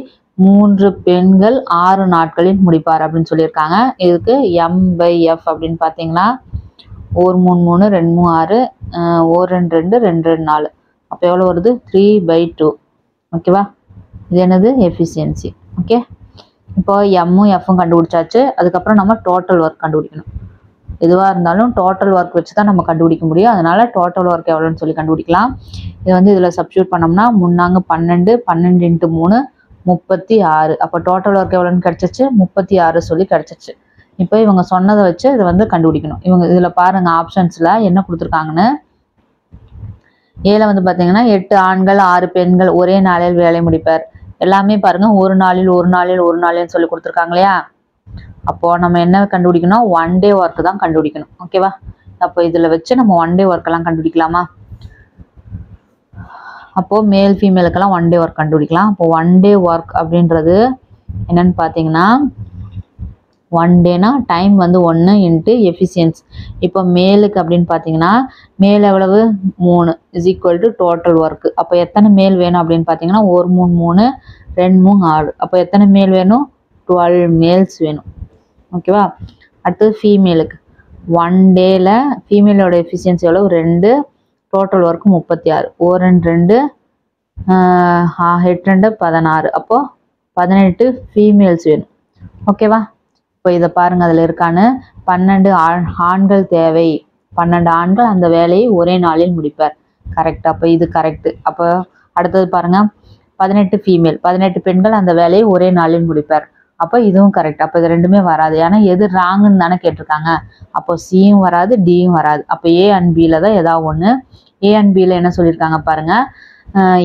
3 பெண்கள் 6 நாட்களில் முடிப்பார் அப்படின்னு சொல்லியிருக்காங்க. இதுக்கு M/F அப்படின்னு பார்த்தீங்கன்னா 1 3 3 2 3 6 1 2 2 2 2 4. அப்போ எவ்வளோ வருது? 3/2. ஓகேவா? இது என்னது? எஃபிஷியன்சி. ஓகே, இப்போ எம்மும் எஃப்பும் கண்டுபிடிச்சாச்சு. அதுக்கப்புறம் நம்ம டோட்டல் ஒர்க் கண்டுபிடிக்கணும். எதுவாக இருந்தாலும் டோட்டல் ஒர்க் வச்சு தான் நம்ம கண்டுபிடிக்க முடியும். அதனால டோட்டல் ஒர்க் எவ்வளோன்னு கண்டுபிடிக்கலாம். இது வந்து இதில் சப்ஸ்டியூட் பண்ணோம்னா 3 12 12 × 3 36. அப்போ டோட்டல் ஒர்க் எவ்வளோன்னு கிடைச்சிச்சு? 36 கிடைச்சிச்சு. இப்போ இவங்க சொன்னதை வச்சு இதை வந்து கண்டுபிடிக்கணும். இவங்க இதில் பாருங்க ஆப்ஷன்ஸில் என்ன கொடுத்துருக்காங்கன்னு. ஏல வந்து பார்த்தீங்கன்னா 8 ஆண்கள் 6 பெண்கள் ஒரே நாளில் வேலை முடிப்பர். எல்லாமே பாருங்க ஒரு நாளில் சொல்லி கொடுத்துருக்காங்க இல்லையா. அப்போ நம்ம என்ன கண்டுபிடிக்கணும்? 1 டே ஒர்க் தான் கண்டுபிடிக்கணும். ஓகேவா? அப்போ இதுல வச்சு நம்ம 1 டே ஒர்க் எல்லாம் கண்டுபிடிக்கலாமா? அப்போ மேல் ஃபீமேலுக்கெல்லாம் 1 டே ஒர்க் கண்டுபிடிக்கலாம். அப்போ 1 டே ஒர்க் அப்படின்றது என்னன்னு பார்த்தீங்கன்னா 1 டேனா டைம் வந்து 1 இன்ட்டு எஃபிஷியன்சி. இப்போ மேலுக்கு அப்படின்னு பார்த்தீங்கன்னா மேல் எவ்வளவு 3 is equal to total work. அப்போ எத்தனை மேல் வேணும் அப்படின்னு பார்த்தீங்கன்னா 1 3 3 2 3 6. அப்போ எத்தனை மேல் வேணும் 12 மேல்ஸ் வேணும். ஓகேவா. அடுத்தது ஃபீமேலுக்கு 1 டேல ஃபீமேலோட எஃபிஷியன்சி எவ்வளவு 2, டோட்டல் ஒர்க்கு 36. 1 2 8 2 16. அப்போ 18 ஃபீமேல்ஸ் வேணும். ஓகேவா. இப்போ இதை பாருங்க அதில் இருக்கான்னு 12 ஆண்கள் தேவை. 12 ஆண்கள் அந்த வேலையை ஒரே நாளில் முடிப்பார். கரெக்ட். அப்போ இது கரெக்ட். அப்போ அடுத்தது பாருங்க 18 ஃபீமேல் 18 பெண்கள் அந்த வேலையை ஒரே நாளில் முடிப்பார். அப்போ இதுவும் கரெக்ட். அப்போ இது ரெண்டுமே வராது. ஏன்னா எது ராங்குன்னு தானே கேட்டிருக்காங்க. அப்போ சியும் வராது டியும் வராது. அப்போ ஏ அண்ட் பியில் தான் ஏதாவது ஒன்று. ஏ அண்ட் பியில் என்ன சொல்லியிருக்காங்க பாருங்க.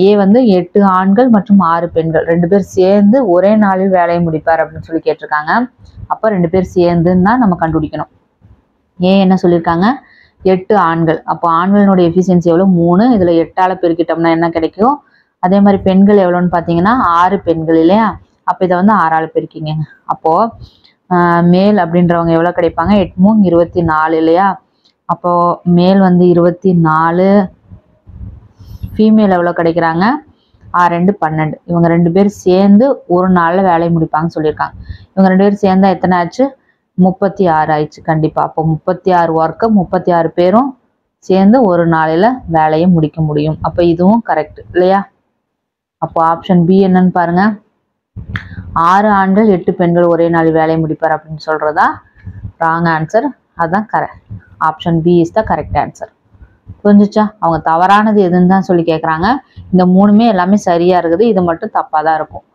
ஏ வந்து 8 ஆண்கள் மற்றும் 6 பெண்கள் 2 பேர் சேர்ந்து ஒரே நாளில் வேலையை முடிப்பார் அப்படின்னு சொல்லி கேட்டிருக்காங்க. அப்போ 2 பேர் சேர்ந்துன்னு தான் நம்ம கண்டுபிடிக்கணும். ஏ என்ன சொல்லியிருக்காங்க 8 ஆண்கள். அப்போ ஆண்களினுடைய எஃபிஷியன்சி எவ்வளோ 3. இதில் 8ஆல் பெருக்கிட்டோம்னா என்ன கிடைக்கும். அதே மாதிரி பெண்கள் எவ்வளோன்னு பார்த்தீங்கன்னா 6 பெண்கள் இல்லையா. அப்போ இதை வந்து 6ஆல் பெருக்கிங்க. அப்போது மேல் அப்படின்றவங்க எவ்வளோ கிடைப்பாங்க 8 3 24 இல்லையா. அப்போது மேல் வந்து 24, ஃபீமேல் எவ்வளோ கிடைக்கிறாங்க 6 2 12. இவங்க 2 பேர் சேர்ந்து ஒரு நாளில் வேலையை முடிப்பாங்கன்னு சொல்லியிருக்காங்க. இவங்க 2 பேர் சேர்ந்தா எத்தனை ஆச்சு 36 ஆயிடுச்சு. கண்டிப்பாக. அப்போ 36 ஒர்க்கை 36 பேரும் சேர்ந்து ஒரு நாளில் வேலையை முடிக்க முடியும். அப்போ இதுவும் கரெக்ட் இல்லையா. அப்போ ஆப்ஷன் பி என்னன்னு பாருங்க. 6 ஆண்கள் 8 பெண்கள் ஒரே நாளில் வேலையை முடிப்பார் அப்படின்னு சொல்றதா ராங் ஆன்சர். அதுதான் correct. Option B is the correct answer. புரிஞ்சுச்சா. அவங்க தவறானது எதுன்னு தான் சொல்லி கேட்குறாங்க. இந்த 3மே எல்லாமே சரியா இருக்குது. இது மட்டும் தப்பாக தான் இருக்கும்.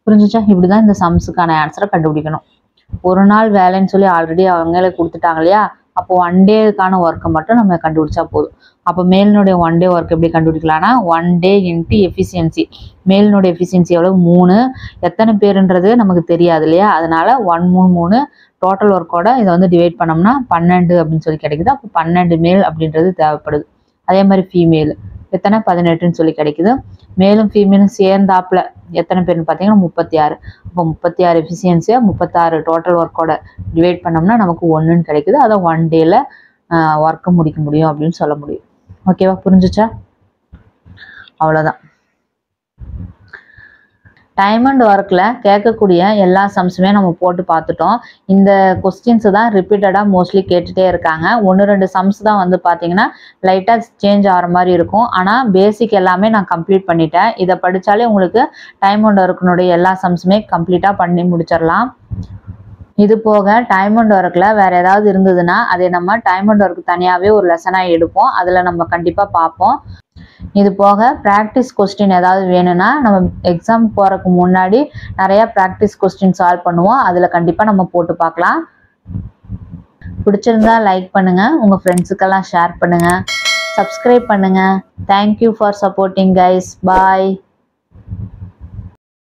புரிஞ்சுச்சா. இப்படிதான் இந்த சம்ஸுக்கான ஆன்சரை கண்டுபிடிக்கணும். ஒரு நாள் வேலைன்னு சொல்லி ஆல்ரெடி அவங்களே கொடுத்துட்டாங்க இல்லையா. அப்போ 1 டேக்கான ஒர்க்கை மட்டும் நம்ம கண்டுபிடிச்சா போதும். அப்போ மேலினுடைய 1 டே ஒர்க் எப்படி கண்டுபிடிக்கலாம்னா 1 டே இன்ட்டு எஃபிஷியன்சி. மேலினுடைய எஃபிஷியன்சி எவ்வளவு 3. எத்தனை பேருன்றது நமக்கு தெரியாது இல்லையா. அதனால 1 3 3 டோட்டல் ஒர்க்கோட இதை வந்து டிவைட் பண்ணோம்னா 12 அப்படின்னு சொல்லி கிடைக்குது. அப்போ 12 மேல் அப்படின்றது தேவைப்படுது. அதே மாதிரி ஃபீமேல் எத்தனை 18ன்னு சொல்லி கிடைக்குது. மேலும் ஃபீமேலும் சேர்ந்தாப்புல எத்தனை பேர்னு பார்த்தீங்கன்னா 36. அப்போ 36 எஃபிஷியன்சியா 36 டோட்டல் ஒர்க்கோட டிவைட் பண்ணோம்னா நமக்கு 1ன்னு கிடைக்குது. அதை 1 டேல ஒர்க்கை முடிக்க முடியும் அப்படின்னு சொல்ல முடியும். ஓகேவா. புரிஞ்சுச்சா. அவ்வளோதான். டைம் அண்ட் ஒர்க்கில் கேட்கக்கூடிய எல்லா சம்ஸுமே நம்ம போட்டு பார்த்துட்டோம். இந்த கொஸ்டின்ஸு தான் ரிப்பீட்டடாக மோஸ்ட்லி கேட்டுகிட்டே இருக்காங்க. 1 2 சம்ஸ் தான் வந்து பார்த்தீங்கன்னா லைட்டாக சேஞ்ச் ஆகிற மாதிரி இருக்கும். ஆனால் பேசிக் எல்லாமே நான் கம்ப்ளீட் பண்ணிட்டேன். இதை படித்தாலே உங்களுக்கு டைம் அண்ட் ஒர்க்கினுடைய எல்லா சம்ஸுமே கம்ப்ளீட்டாக பண்ணி முடிச்சிடலாம். இது போக டைம் அண்ட் ஒர்க்கில் வேறு ஏதாவது இருந்ததுன்னா அதை நம்ம டைம் அண்ட் ஒர்க் தனியாகவே ஒரு லெசனாக எடுப்போம். அதில் நம்ம கண்டிப்பாக பார்ப்போம். இது போக ப்ராக்டிஸ் கொஸ்டின் ஏதாவது வேணும்னா நம்ம எக்ஸாம் போகிறதுக்கு முன்னாடி நிறையா ப்ராக்டிஸ் கொஸ்டின் சால்வ் பண்ணுவோம். அதில் கண்டிப்பாக நம்ம போட்டு பார்க்கலாம். பிடிச்சிருந்தா லைக் பண்ணுங்கள். உங்கள் ஃப்ரெண்ட்ஸுக்கெல்லாம் ஷேர் பண்ணுங்கள். சப்ஸ்கிரைப் பண்ணுங்கள். Thank you for supporting guys. Bye.